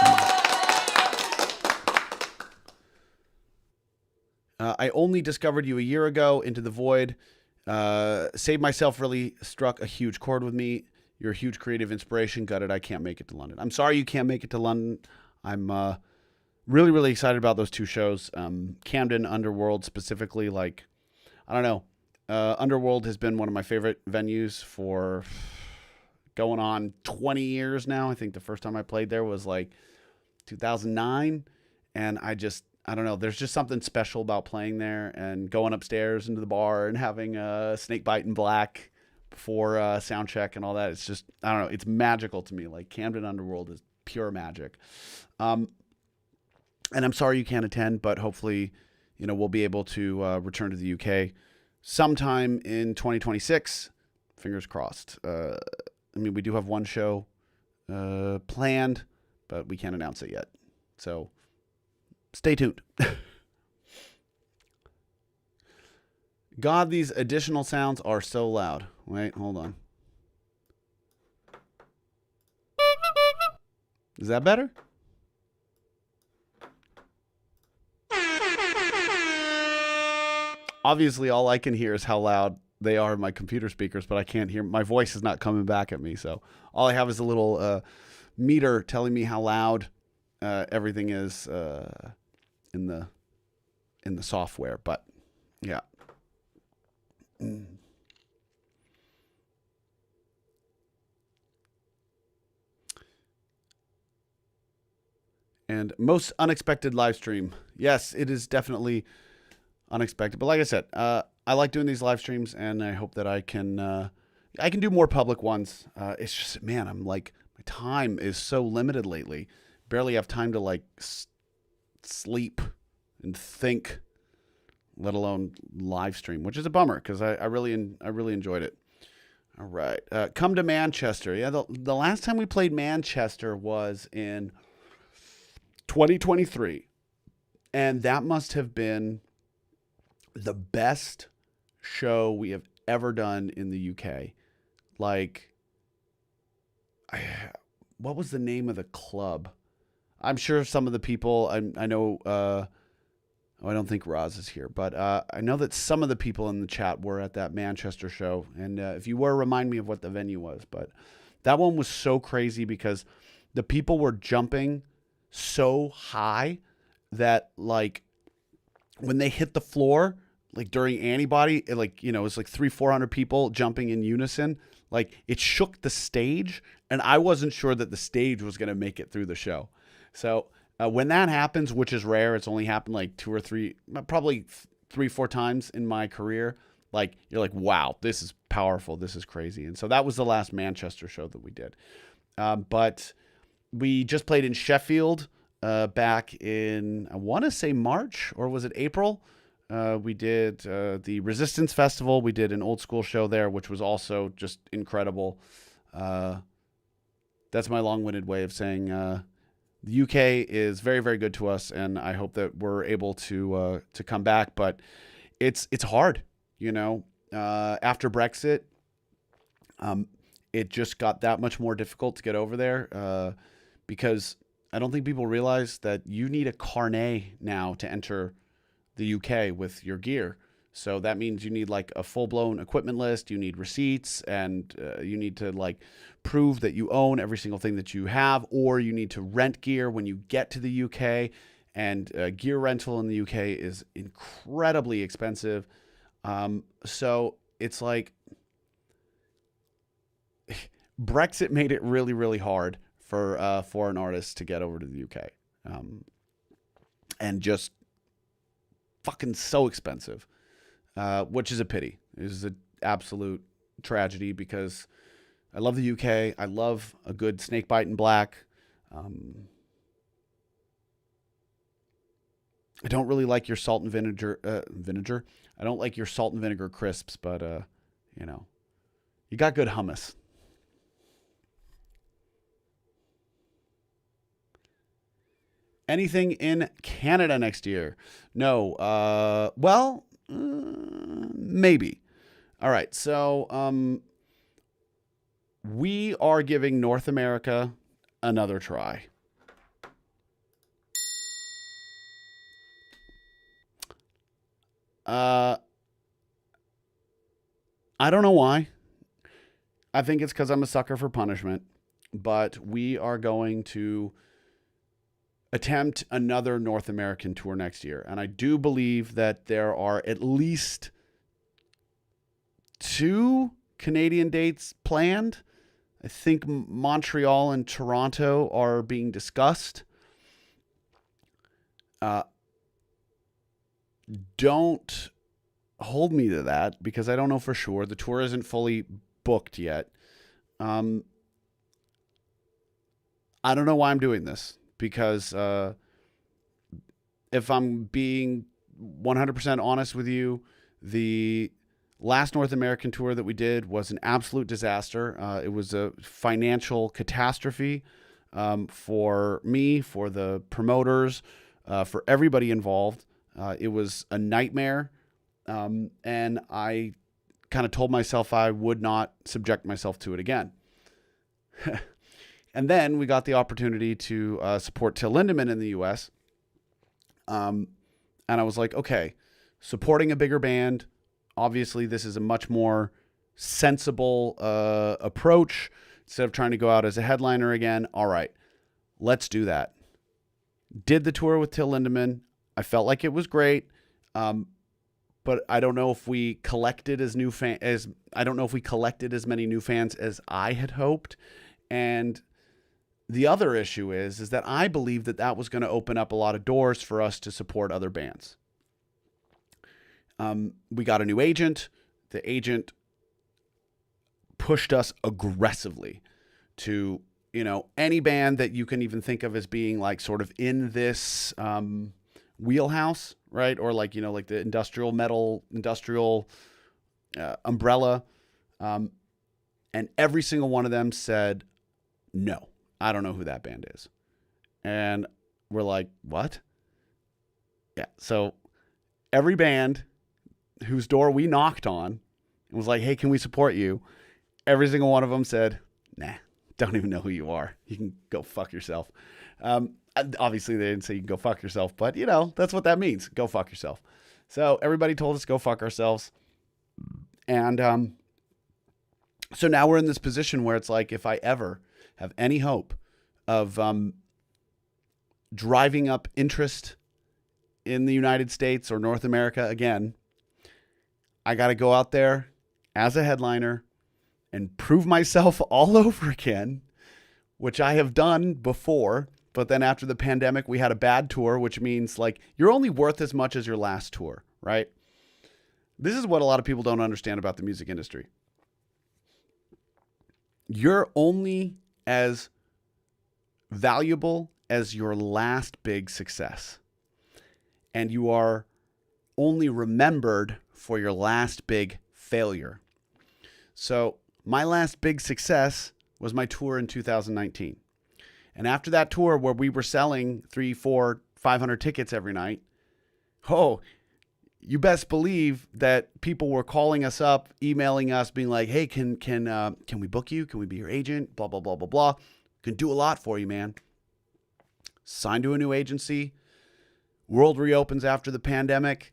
I only discovered you a year ago, Into the Void. Save Myself really struck a huge chord with me. You're a huge creative inspiration. Gutted I can't make it to London. I'm sorry you can't make it to London. I'm really, really excited about those two shows. Camden Underworld specifically, like, I don't know. Underworld has been one of my favorite venues for going on 20 years now. I think the first time I played there was like 2009. And I don't know. There's just something special about playing there and going upstairs into the bar and having a snake bite in black before sound check and all that. It's just, I don't know. It's magical to me. Like Camden Underworld is pure magic. And I'm sorry you can't attend, but hopefully, we'll be able to return to the UK sometime in 2026. Fingers crossed. We do have one show planned, but we can't announce it yet. So stay tuned. God, these additional sounds are so loud. Wait, hold on. Is that better? Obviously, all I can hear is how loud they are in my computer speakers, but I can't hear. My voice is not coming back at me. So all I have is a little meter telling me how loud everything is in the software. But yeah. And most unexpected live stream. Yes, it is definitely unexpected. But like I said, I like doing these live streams, and I hope that I can do more public ones. It's just, man, I'm like, my time is so limited lately. Barely have time to like sleep and think, let alone live stream, which is a bummer because I really enjoyed it. All right, come to Manchester. Yeah, the last time we played Manchester was in 2023, and that must have been the best show we have ever done in the UK. Like, what was the name of the club? I'm sure some of the people, I know, I don't think Roz is here, but I know that some of the people in the chat were at that Manchester show. And if you were, remind me of what the venue was. But that one was so crazy because the people were jumping so high that, like, when they hit the floor, like during Antibody, it was like 300-400 people jumping in unison. Like, it shook the stage, and I wasn't sure that the stage was going to make it through the show. So when that happens, which is rare, it's only happened like 2 or 3, probably 3-4 times in my career. Like, you're like, wow, this is powerful. This is crazy. And so that was the last Manchester show that we did. But we just played in Sheffield back in, I want to say March, or was it April? We did the Resistance Festival. We did an old school show there, which was also just incredible. That's my long-winded way of saying the UK is very, very good to us, and I hope that we're able to come back. But it's hard, after Brexit. It just got that much more difficult to get over there because I don't think people realize that you need a carnet now to enter the UK with your gear. So that means you need like a full-blown equipment list, you need receipts, and you need to like prove that you own every single thing that you have, or you need to rent gear when you get to the UK, and gear rental in the UK is incredibly expensive. So it's like Brexit made it really, really hard for foreign artists to get over to the UK. And just fucking so expensive, which is a pity. It is an absolute tragedy because I love the UK. I love a good snake bite in black. I don't really like your salt and vinegar. I don't like your salt and vinegar crisps, but you know, you got good hummus. Anything in Canada next year? No. Maybe. All right. So, we are giving North America another try. I don't know why. I think it's because I'm a sucker for punishment, but we are going to attempt another North American tour next year. And I do believe that there are at least 2 Canadian dates planned. I think Montreal and Toronto are being discussed. Don't hold me to that because I don't know for sure. The tour isn't fully booked yet. I don't know why I'm doing this because if I'm being 100% honest with you, the last North American tour that we did was an absolute disaster. It was a financial catastrophe for me, for the promoters, for everybody involved. It was a nightmare. And I kind of told myself I would not subject myself to it again. And then we got the opportunity to support Till Lindemann in the U.S. And I was like, okay, supporting a bigger band, obviously this is a much more sensible approach instead of trying to go out as a headliner again. All right, let's do that. Did the tour with Till Lindemann. I felt like it was great. But I don't know if we collected as many new fans as I had hoped. And the other issue is that I believe that was going to open up a lot of doors for us to support other bands. We got a new agent. The agent pushed us aggressively to, any band that you can even think of as being like sort of in this wheelhouse, right? Or like, like the industrial umbrella. And every single one of them said, no, I don't know who that band is. And we're like, what? Yeah. So every band whose door we knocked on and was like, hey, can we support you? Every single one of them said, nah, don't even know who you are. You can go fuck yourself. Obviously they didn't say you can go fuck yourself, but that's what that means. Go fuck yourself. So everybody told us go fuck ourselves. And so now we're in this position where it's like, if I ever have any hope of driving up interest in the United States or North America again, I got to go out there as a headliner and prove myself all over again, which I have done before. But then after the pandemic, we had a bad tour, which means like you're only worth as much as your last tour, right? This is what a lot of people don't understand about the music industry. You're only as valuable as your last big success. And you are only remembered for your last big failure. So my last big success was my tour in 2019. And after that tour where we were selling 300, 400, 500 tickets every night, you best believe that people were calling us up, emailing us, being like, hey, can we book you? Can we be your agent? Blah, blah, blah, blah, blah. Can do a lot for you, man. Signed to a new agency. World reopens after the pandemic.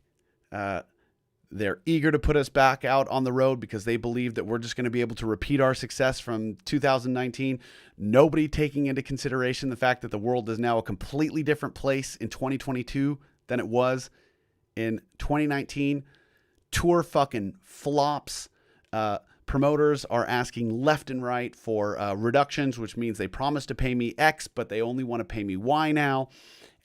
They're eager to put us back out on the road because they believe that we're just going to be able to repeat our success from 2019. Nobody taking into consideration the fact that the world is now a completely different place in 2022 than it was in 2019. Tour fucking flops. Promoters are asking left and right for reductions, which means they promise to pay me X, but they only want to pay me Y now.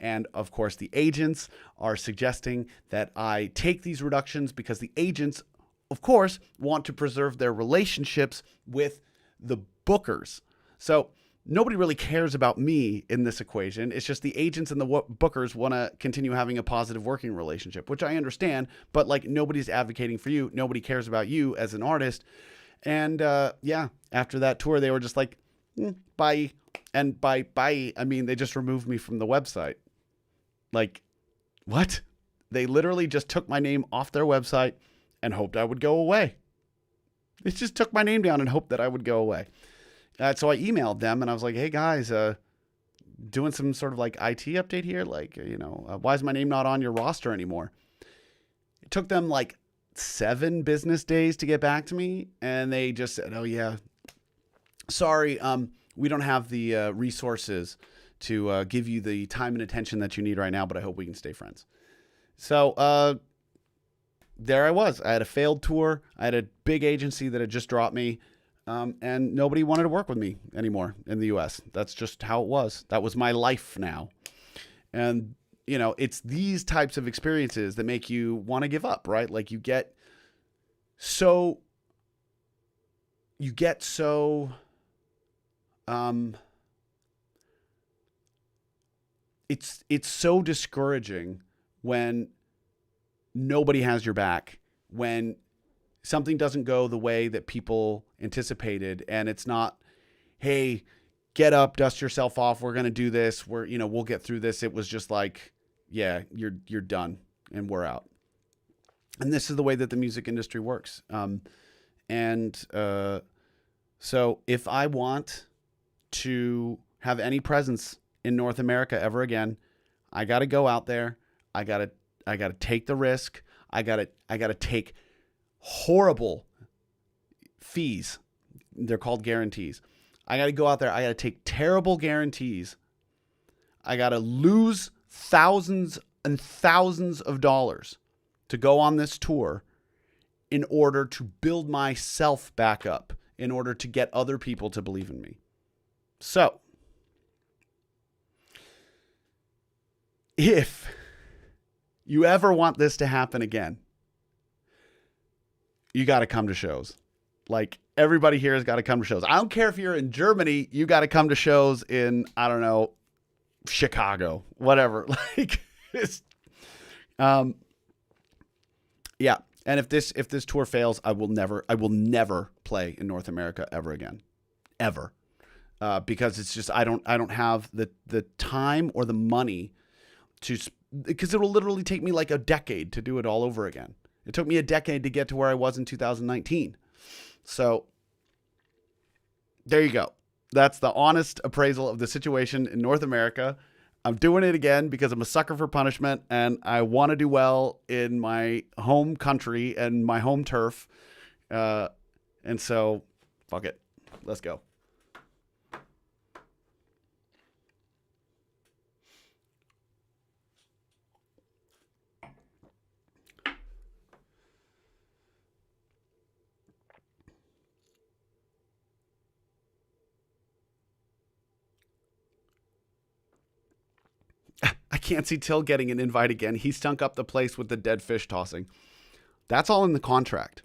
And of course, the agents are suggesting that I take these reductions because the agents, of course, want to preserve their relationships with the bookers. So nobody really cares about me in this equation. It's just the agents and the bookers want to continue having a positive working relationship, which I understand, but like nobody's advocating for you. Nobody cares about you as an artist. And yeah, after that tour, they were just like, bye. And by bye, I mean, they just removed me from the website. Like, what? They literally just took my name off their website and hoped I would go away. They just took my name down and hoped that I would go away. So I emailed them and I was like, hey guys, doing some sort of like IT update here. Like, why is my name not on your roster anymore? It took them like 7 business days to get back to me. And they just said, oh yeah, sorry. We don't have the resources to give you the time and attention that you need right now, but I hope we can stay friends. So there I was. I had a failed tour. I had a big agency that had just dropped me. And nobody wanted to work with me anymore in the US. That's just how it was. That was my life now. And, it's these types of experiences that make you want to give up, right? Like you get so it's so discouraging when nobody has your back, when something doesn't go the way that people anticipated, and it's not, hey, get up, dust yourself off, we're going to do this, we'll get through this. It was just like, yeah, you're done and we're out. And this is the way that the music industry works. So if I want to have any presence in North America ever again, I got to go out there. I got to take the risk. I got to take horrible fees. They're called guarantees. I got to go out there. I got to take terrible guarantees. I got to lose thousands and thousands of dollars to go on this tour in order to build myself back up, in order to get other people to believe in me. So, if you ever want this to happen again, you got to come to shows. Like, everybody here has got to come to shows. I don't care if you're in Germany, you got to come to shows in, I don't know, Chicago, whatever. Like, yeah. And if this tour fails, I will never play in North America ever again, ever, because it's just I don't have the time or the money because it will literally take me like a decade to do it all over again. It took me a decade to get to where I was in 2019. So there you go. That's the honest appraisal of the situation in North America. I'm doing it again because I'm a sucker for punishment and I want to do well in my home country and my home turf. And so, fuck it. Let's go. I can't see Till getting an invite again. He stunk up the place with the dead fish tossing. That's all in the contract.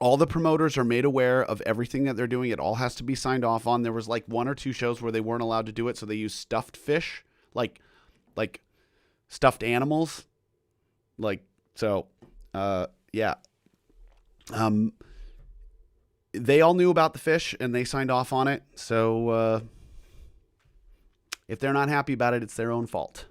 All the promoters are made aware of everything that they're doing. It all has to be signed off on. There was like 1 or 2 shows where they weren't allowed to do it, so they used stuffed fish, like stuffed animals. Yeah. They all knew about the fish and they signed off on it. So if they're not happy about it, it's their own fault.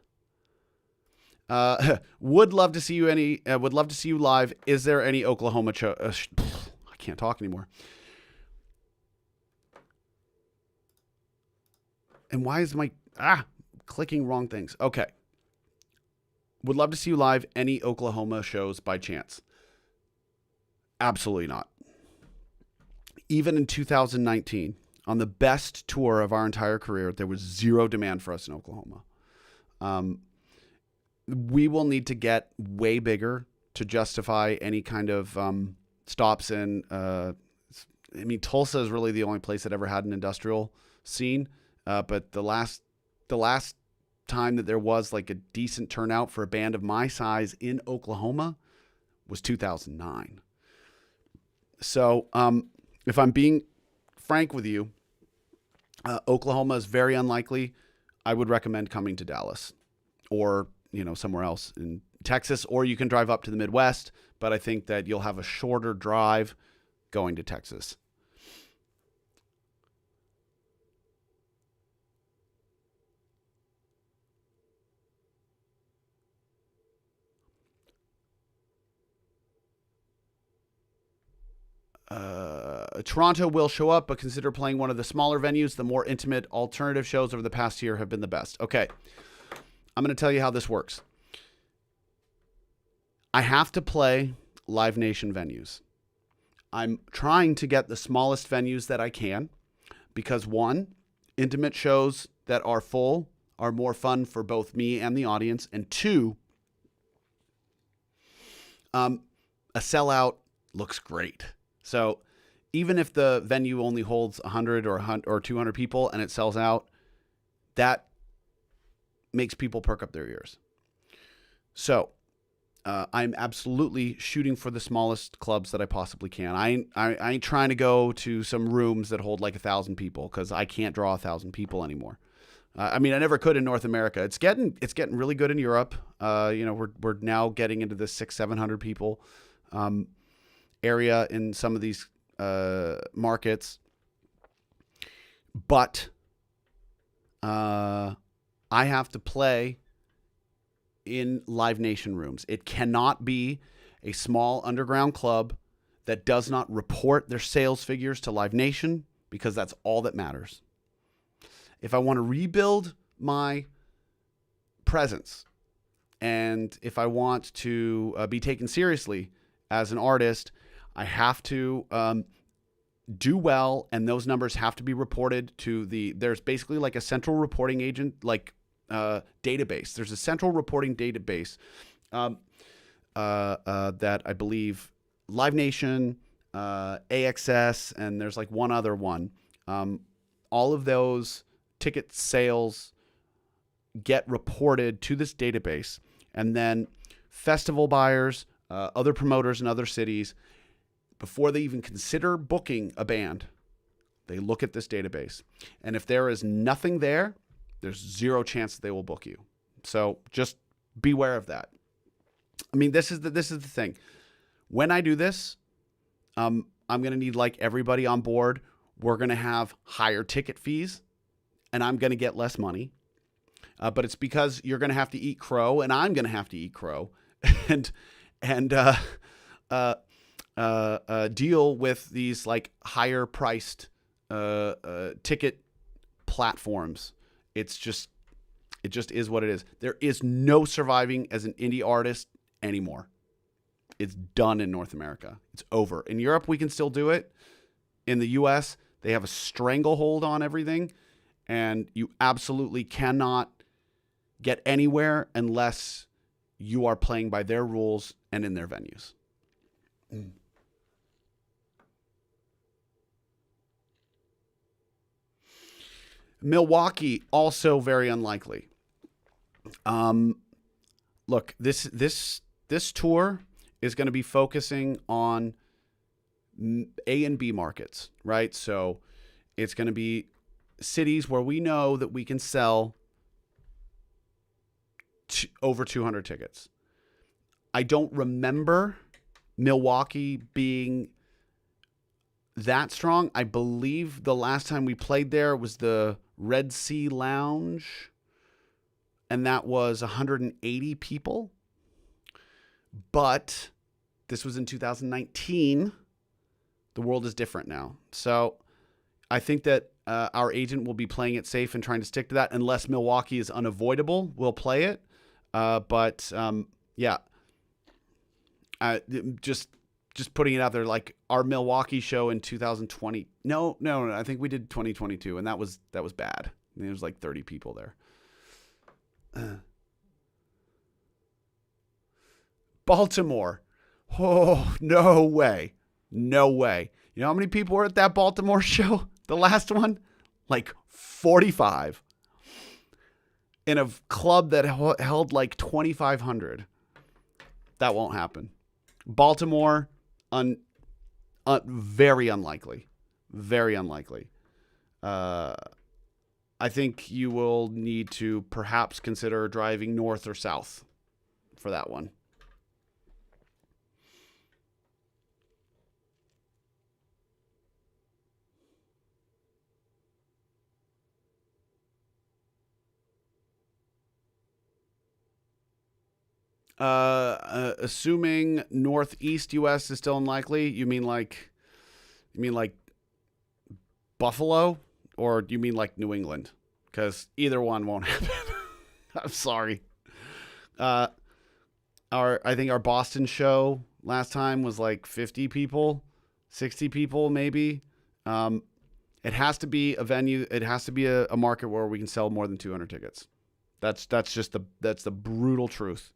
Would love to see you live. Is there any Oklahoma show? I can't talk anymore. And why is my clicking wrong things? Okay. Would love to see you live. Any Oklahoma shows by chance? Absolutely not. Even in 2019, on the best tour of our entire career, there was zero demand for us in Oklahoma. We will need to get way bigger to justify any kind of stops in. Tulsa is really the only place that ever had an industrial scene. But the last time that there was like a decent turnout for a band of my size in Oklahoma was 2009. So if I'm being frank with you, Oklahoma is very unlikely. I would recommend coming to Dallas or, somewhere else in Texas, or you can drive up to the Midwest, but I think that you'll have a shorter drive going to Texas. Toronto will show up, but consider playing one of the smaller venues. The more intimate alternative shows over the past year have been the best. Okay, I'm going to tell you how this works. I have to play Live Nation venues. I'm trying to get the smallest venues that I can because, one, intimate shows that are full are more fun for both me and the audience, and two, a sellout looks great. So even if the venue only holds 100 or 200 people and it sells out, that makes people perk up their ears. So I'm absolutely shooting for the smallest clubs that I possibly can. I ain't trying to go to some rooms that hold like 1,000 people because I can't draw 1,000 people anymore. I never could in North America. It's getting really good in Europe. We're now getting into the 600-700 people area in some of these markets, but I have to play in Live Nation rooms. It cannot be a small underground club that does not report their sales figures to Live Nation because that's all that matters. If I want to rebuild my presence and if I want to be taken seriously as an artist, I have to do well, and those numbers have to be reported to there's basically like a central reporting agent, database. There's a central reporting database that I believe Live Nation, AXS, and there's like one other one. All of those ticket sales get reported to this database, and then festival buyers, other promoters in other cities, before they even consider booking a band, they look at this database. And if there is nothing there, there's zero chance that they will book you. So just beware of that. This is the thing. When I do this, I'm going to need like everybody on board. We're going to have higher ticket fees, and I'm going to get less money. But it's because you're going to have to eat crow, and I'm going to have to eat crow, and deal with these like higher priced ticket platforms. It just is what it is. There is no surviving as an indie artist anymore. It's done in North America. It's over. In Europe, we can still do it. In the US, they have a stranglehold on everything, and you absolutely cannot get anywhere unless you are playing by their rules and in their venues. Milwaukee, also very unlikely. Look, this tour is going to be focusing on A and B markets, right? So it's going to be cities where we know that we can sell over 200 tickets. I don't remember Milwaukee being that strong. I believe the last time we played there was the Red Sea Lounge, and that was 180 people. But this was in 2019. The world is different now. So I think that our agent will be playing it safe and trying to stick to that. Unless Milwaukee is unavoidable, we'll play it. Just putting it out there, like our Milwaukee show in 2020. No, I think we did 2022, and that was bad. There was like 30 people there. Baltimore. Oh, no way. No way. You know how many people were at that Baltimore show? The last one? Like 45. In a club that held like 2,500. That won't happen. Baltimore, very unlikely. Very unlikely. I think you will need to perhaps consider driving north or south for that one. Assuming Northeast U.S. is still unlikely, you mean like Buffalo, or do you mean like New England? Because either one won't happen. I'm sorry. Uh, I think our Boston show last time was like 50 people, 60 people maybe. It has to be a venue. It has to be a market where we can sell more than 200 tickets. That's the brutal truth.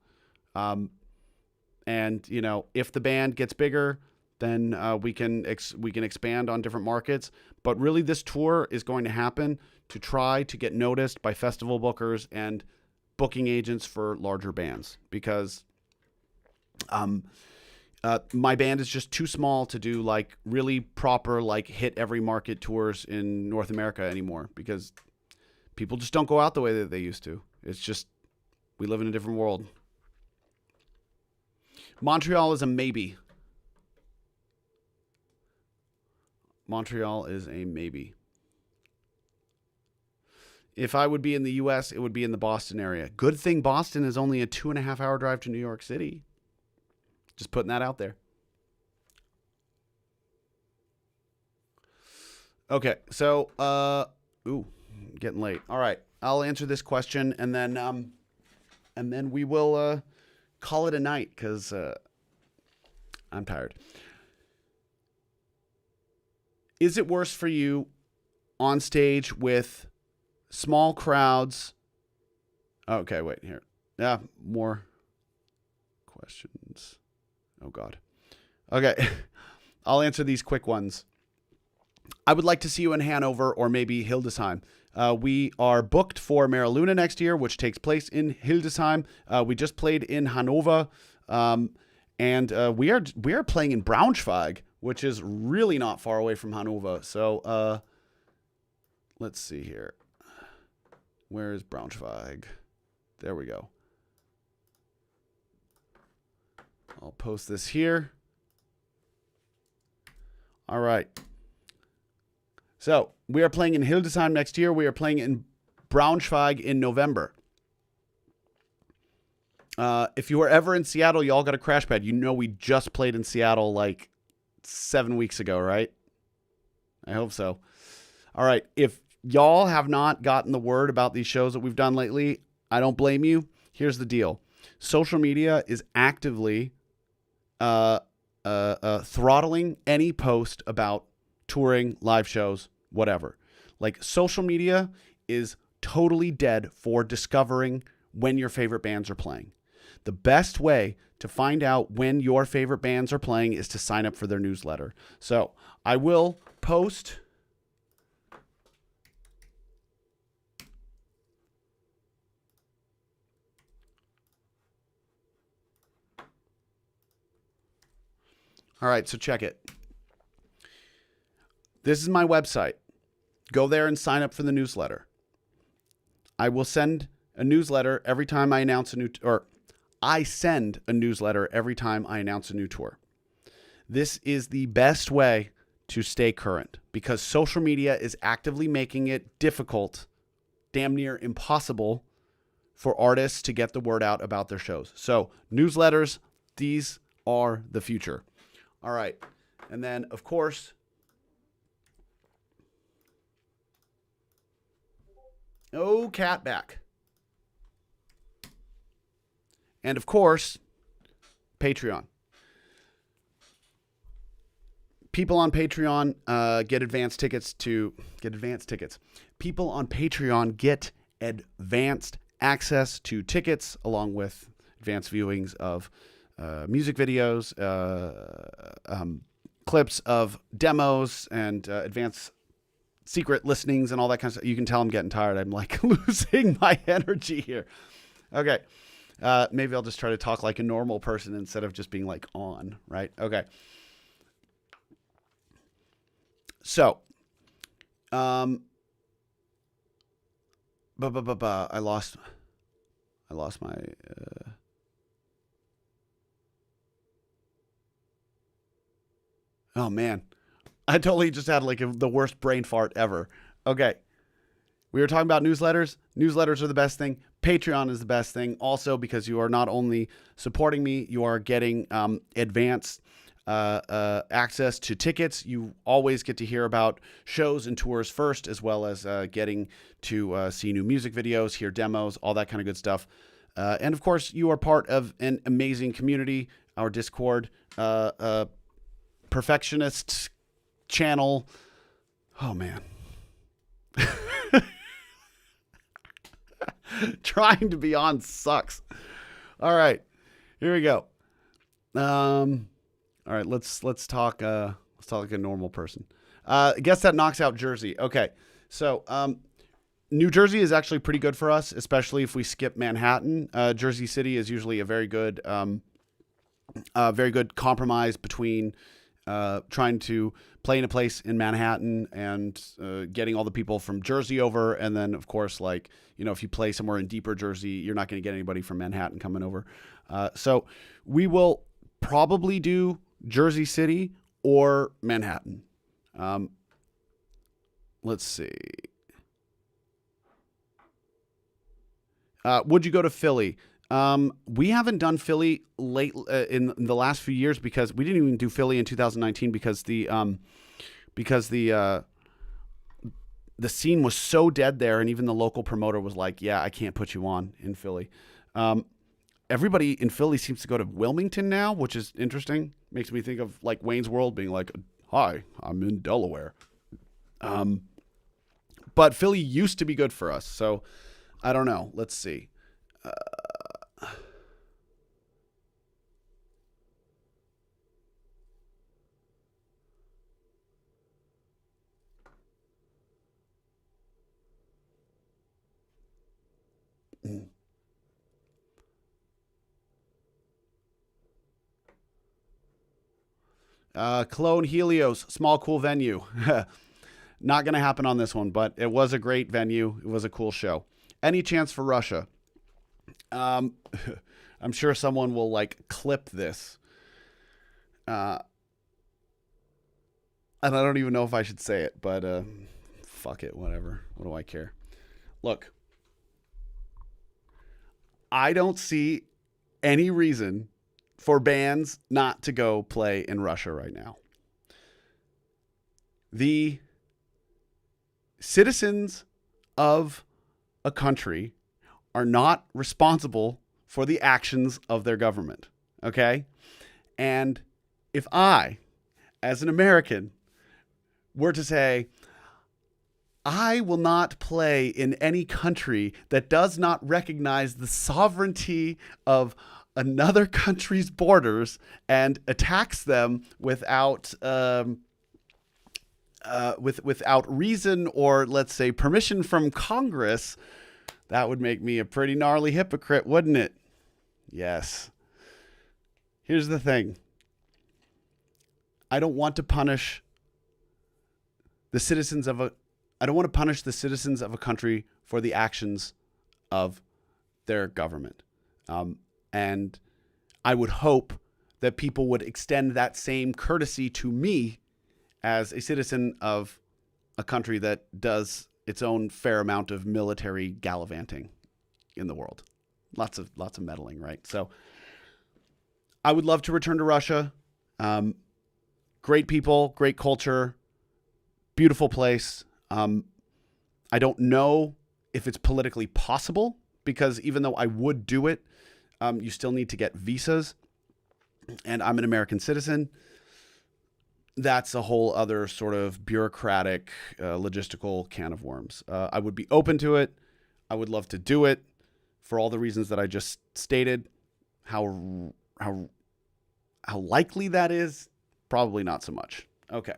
And you know, if the band gets bigger, then we can expand on different markets. But really, this tour is going to happen to try to get noticed by festival bookers and booking agents for larger bands, because my band is just too small to do like really proper like hit every market tours in North America anymore, because people just don't go out the way that they used to. It's just, we live in a different world. Montreal is a maybe. Montreal is a maybe. If I would be in the U.S., it would be in the Boston area. Good thing Boston is only a 2.5-hour drive to New York City. Just putting that out there. Okay, so getting late. All right, I'll answer this question, and then we will call it a night, because I'm tired. Is it worse for you on stage with small crowds? Okay, wait, here. Yeah, more questions. Oh, God. Okay, I'll answer these quick ones. I would like to see you in Hanover or maybe Hildesheim. We are booked for Mera Luna next year, which takes place in Hildesheim. We just played in Hanover, and we are playing in Braunschweig, which is really not far away from Hanover. So let's see here. Where is Braunschweig? There we go. I'll post this here. All right. So we are playing in Hildesheim next year. We are playing in Braunschweig in November. If you were ever in Seattle, y'all got a crash pad. You know we just played in Seattle like 7 weeks ago, right? I hope so. All right. If y'all have not gotten the word about these shows that we've done lately, I don't blame you. Here's the deal. Social media is actively throttling any post about touring, live shows, whatever. Like, social media is totally dead for discovering when your favorite bands are playing. The best way to find out when your favorite bands are playing is to sign up for their newsletter. So I will post all right, so check it. This is my website. Go there and sign up for the newsletter. I will send a newsletter every time I announce a new I send a newsletter every time I announce a new tour. This is the best way to stay current, because social media is actively making it difficult, damn near impossible, for artists to get the word out about their shows. So newsletters, these are the future. All right. And then, of course, oh, cat back. And of course, Patreon. People on Patreon get advanced tickets. People on Patreon get advanced access to tickets, along with advanced viewings of music videos, clips of demos, and advanced secret listenings and all that kind of stuff. You can tell I'm getting tired. I'm like losing my energy here. Okay. Maybe I'll just try to talk like a normal person instead of just being like on, right? Okay. So, I lost. I lost my. Oh man, I totally just had like the worst brain fart ever. Okay, we were talking about newsletters. Newsletters are the best thing. Patreon is the best thing. Also, because you are not only supporting me, you are getting advanced access to tickets. You always get to hear about shows and tours first, as well as getting to see new music videos, hear demos, all that kind of good stuff. And of course, you are part of an amazing community, our Discord, perfectionist channel. Oh man. Trying to be on sucks. All right, here we go. All right, let's talk like a normal person. Guess that knocks out Jersey. Okay, so New Jersey is actually pretty good for us, especially if we skip Manhattan. Jersey City is usually a very good compromise between trying to play in a place in Manhattan and getting all the people from Jersey over. And then, of course, like, you know, if you play somewhere in deeper Jersey, you're not going to get anybody from Manhattan coming over. So we will probably do Jersey City or Manhattan. Let's see. Would you go to Philly? We haven't done Philly late in the last few years because we didn't even do Philly in 2019 because the scene was so dead there, and even the local promoter was like, "Yeah, I can't put you on in Philly." Everybody in Philly seems to go to Wilmington now, which is interesting. Makes me think of like Wayne's World being like, "Hi, I'm in Delaware." But Philly used to be good for us, so I don't know. Let's see. Cologne Helios, small cool venue. Not going to happen on this one, but it was a great venue. It was a cool show. Any chance for Russia? I'm sure someone will like clip this. And I don't even know if I should say it, but fuck it, whatever. What do I care? Look, I don't see any reason for bands not to go play in Russia right now. The citizens of a country are not responsible for the actions of their government, okay? And if I, as an American, were to say, I will not play in any country that does not recognize the sovereignty of another country's borders and attacks them without without reason or, let's say, permission from Congress, that would make me a pretty gnarly hypocrite, wouldn't it? Yes. Here's the thing. I don't want to punish the citizens of a country for the actions of their government. And I would hope that people would extend that same courtesy to me as a citizen of a country that does its own fair amount of military gallivanting in the world. Lots of meddling, right? So I would love to return to Russia. Great people, great culture, beautiful place. I don't know if it's politically possible because even though I would do it, you still need to get visas, and I'm an American citizen. That's a whole other sort of bureaucratic, logistical can of worms. I would be open to it. I would love to do it for all the reasons that I just stated. How likely that is? Probably not so much. Okay.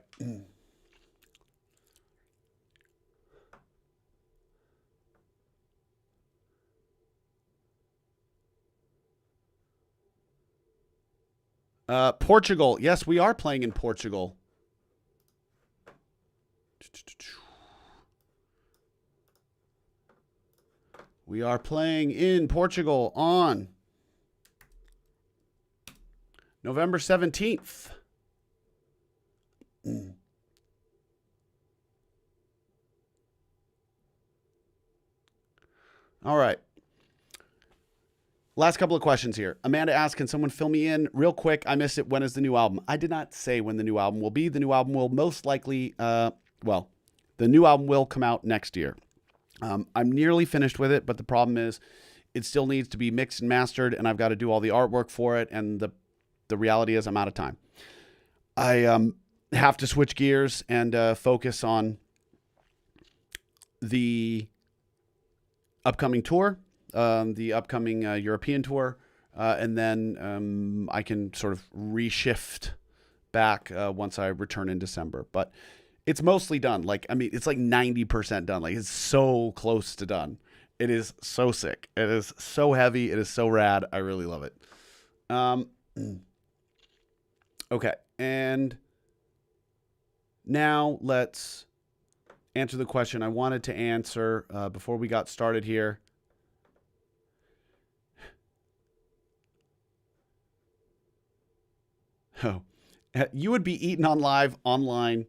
Portugal. Yes, we are playing in Portugal. We are playing in Portugal on November 17th. All right. Last couple of questions here. Amanda asks, can someone fill me in real quick? I missed it. When is the new album? I did not say when the new album will be. The new album will most likely, the new album will come out next year. I'm nearly finished with it, but the problem is it still needs to be mixed and mastered, and I've got to do all the artwork for it, and the reality is I'm out of time. I have to switch gears and focus on the upcoming tour, the upcoming European tour, and then I can sort of reshift back once I return in December. But it's mostly done. It's like 90% done. Like, it's so close to done. It is so sick. It is so heavy. It is so rad. I really love it. Okay. And now let's answer the question I wanted to answer before we got started here. Oh, you would be eaten on live online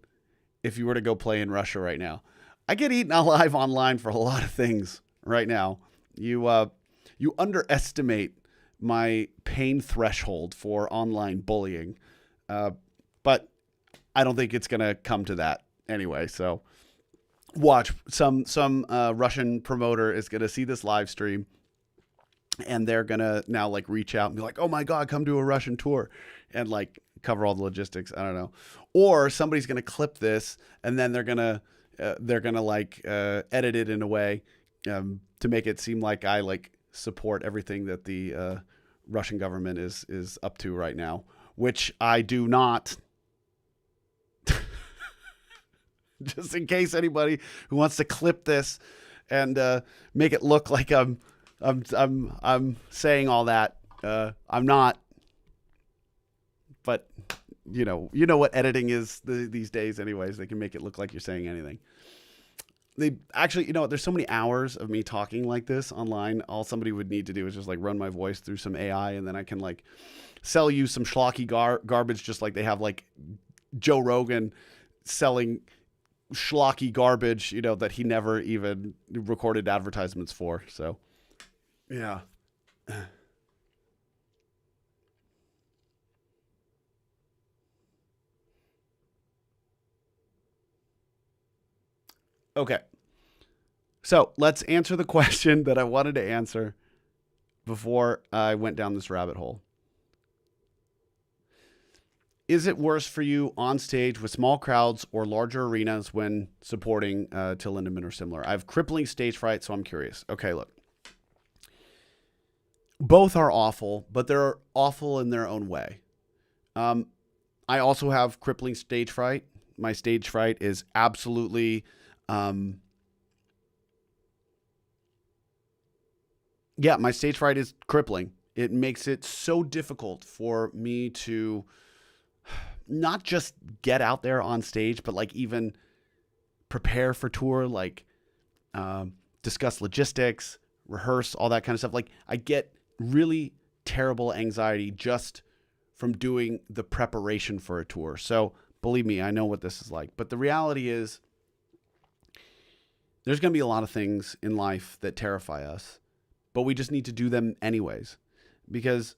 if you were to go play in Russia right now. I get eaten alive online for a lot of things right now. You underestimate my pain threshold for online bullying, but I don't think it's gonna come to that anyway. So watch, some Russian promoter is gonna see this live stream, and they're gonna now like reach out and be like, "Oh my God, come to a Russian tour," and like cover all the logistics. I don't know. Or somebody's gonna clip this and then they're gonna edit it in a way to make it seem like I like support everything that the Russian government is up to right now, which I do not. Just in case anybody who wants to clip this and make it look like I'm saying all that, I'm not. But you know what editing is these days anyways. They can make it look like you're saying anything. They actually, there's so many hours of me talking like this online. All somebody would need to do is just like run my voice through some AI, and then I can like sell you some schlocky garbage, just like they have like Joe Rogan selling schlocky garbage, that he never even recorded advertisements for. So, yeah. Okay. So let's answer the question that I wanted to answer before I went down this rabbit hole. Is it worse for you on stage with small crowds or larger arenas when supporting Till Lindemann or similar? I have crippling stage fright, so I'm curious. Okay, look. Both are awful, but they're awful in their own way. I also have crippling stage fright. My stage fright is absolutely... my stage fright is crippling. It makes it so difficult for me to not just get out there on stage, but like even prepare for tour, like discuss logistics, rehearse, all that kind of stuff. Like, I get really terrible anxiety just from doing the preparation for a tour. So believe me, I know what this is like. But the reality is there's going to be a lot of things in life that terrify us, but we just need to do them anyways. Because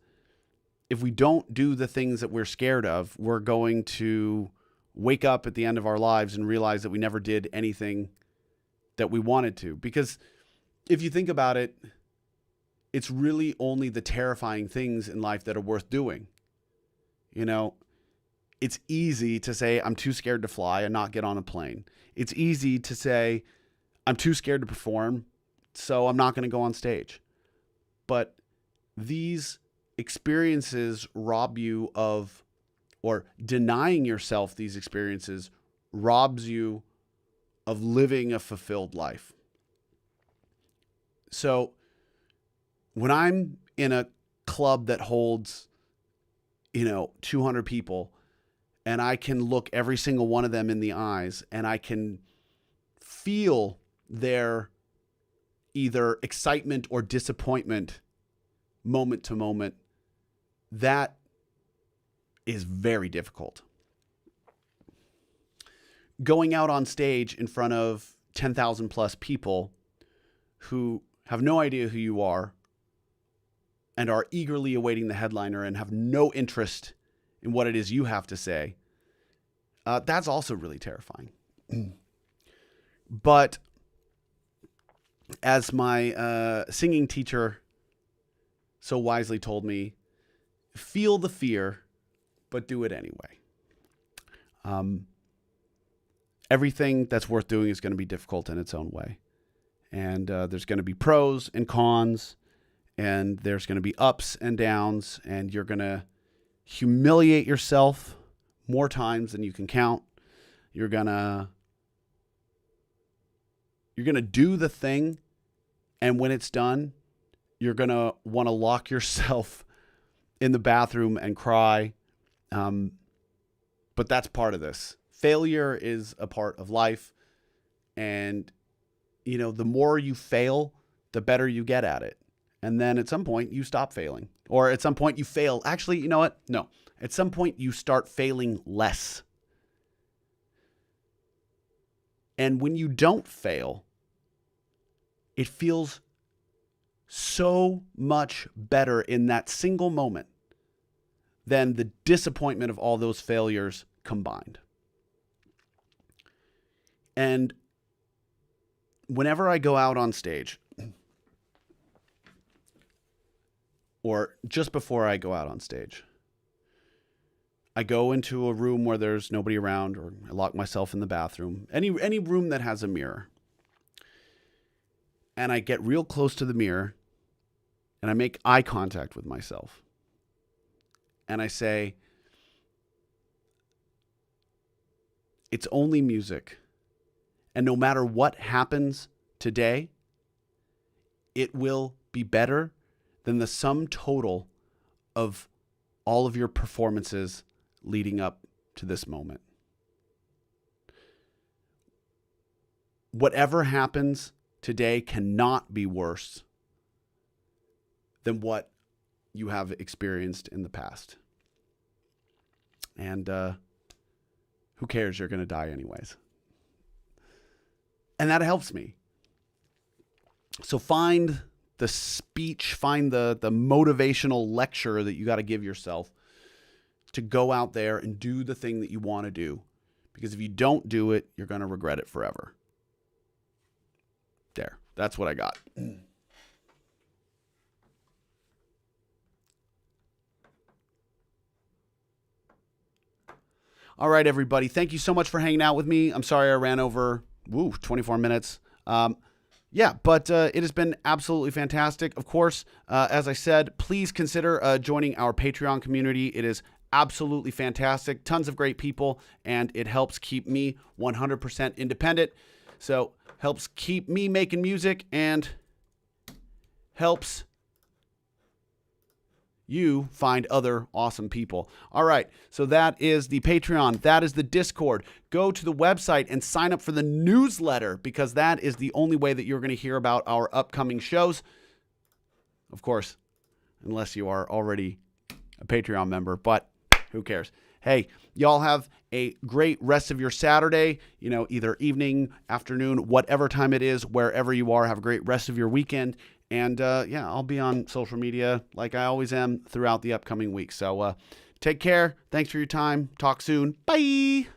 if we don't do the things that we're scared of, we're going to wake up at the end of our lives and realize that we never did anything that we wanted to. Because if you think about it, it's really only the terrifying things in life that are worth doing. It's easy to say, I'm too scared to fly and not get on a plane. It's easy to say, I'm too scared to perform, so I'm not going to go on stage. But these experiences rob you of, or denying yourself these experiences robs you of living a fulfilled life. So when I'm in a club that holds, 200 people, and I can look every single one of them in the eyes, and I can feel their either excitement or disappointment moment to moment, that is very difficult. Going out on stage in front of 10,000 plus people who have no idea who you are and are eagerly awaiting the headliner and have no interest in what it is you have to say, that's also really terrifying. But as my singing teacher so wisely told me, feel the fear, but do it anyway. Everything that's worth doing is going to be difficult in its own way. And there's going to be pros and cons, and there's going to be ups and downs, and you're going to humiliate yourself more times than you can count. You're going to do the thing, and when it's done, you're going to want to lock yourself in the bathroom and cry. But that's part of this. Failure is a part of life. And, the more you fail, the better you get at it. And then at some point you stop failing, or at some point you fail. Actually, you know what? No, at some point you start failing less. And when you don't fail, it feels so much better in that single moment than the disappointment of all those failures combined. And whenever I go out on stage, or just before I go out on stage, I go into a room where there's nobody around, or I lock myself in the bathroom, any room that has a mirror. And I get real close to the mirror and I make eye contact with myself. And I say, it's only music. And no matter what happens today, it will be better than the sum total of all of your performances leading up to this moment. Whatever happens today cannot be worse than what you have experienced in the past. And who cares? You're going to die anyways. And that helps me. So find the speech, find the motivational lecture that you got to give yourself to go out there and do the thing that you want to do. Because if you don't do it, you're going to regret it forever. There. That's what I got. All right, everybody. Thank you so much for hanging out with me. I'm sorry I ran over 24 minutes. But it has been absolutely fantastic. Of course, as I said, please consider joining our Patreon community. It is absolutely fantastic. Tons of great people, and it helps keep me 100% independent. So helps keep me making music and helps you find other awesome people. All right, so that is the Patreon. That is the Discord. Go to the website and sign up for the newsletter, because that is the only way that you're going to hear about our upcoming shows. Of course, unless you are already a Patreon member, but who cares? Hey, y'all have a great rest of your Saturday, either evening, afternoon, whatever time it is, wherever you are. Have a great rest of your weekend. And I'll be on social media like I always am throughout the upcoming week. So take care. Thanks for your time. Talk soon. Bye.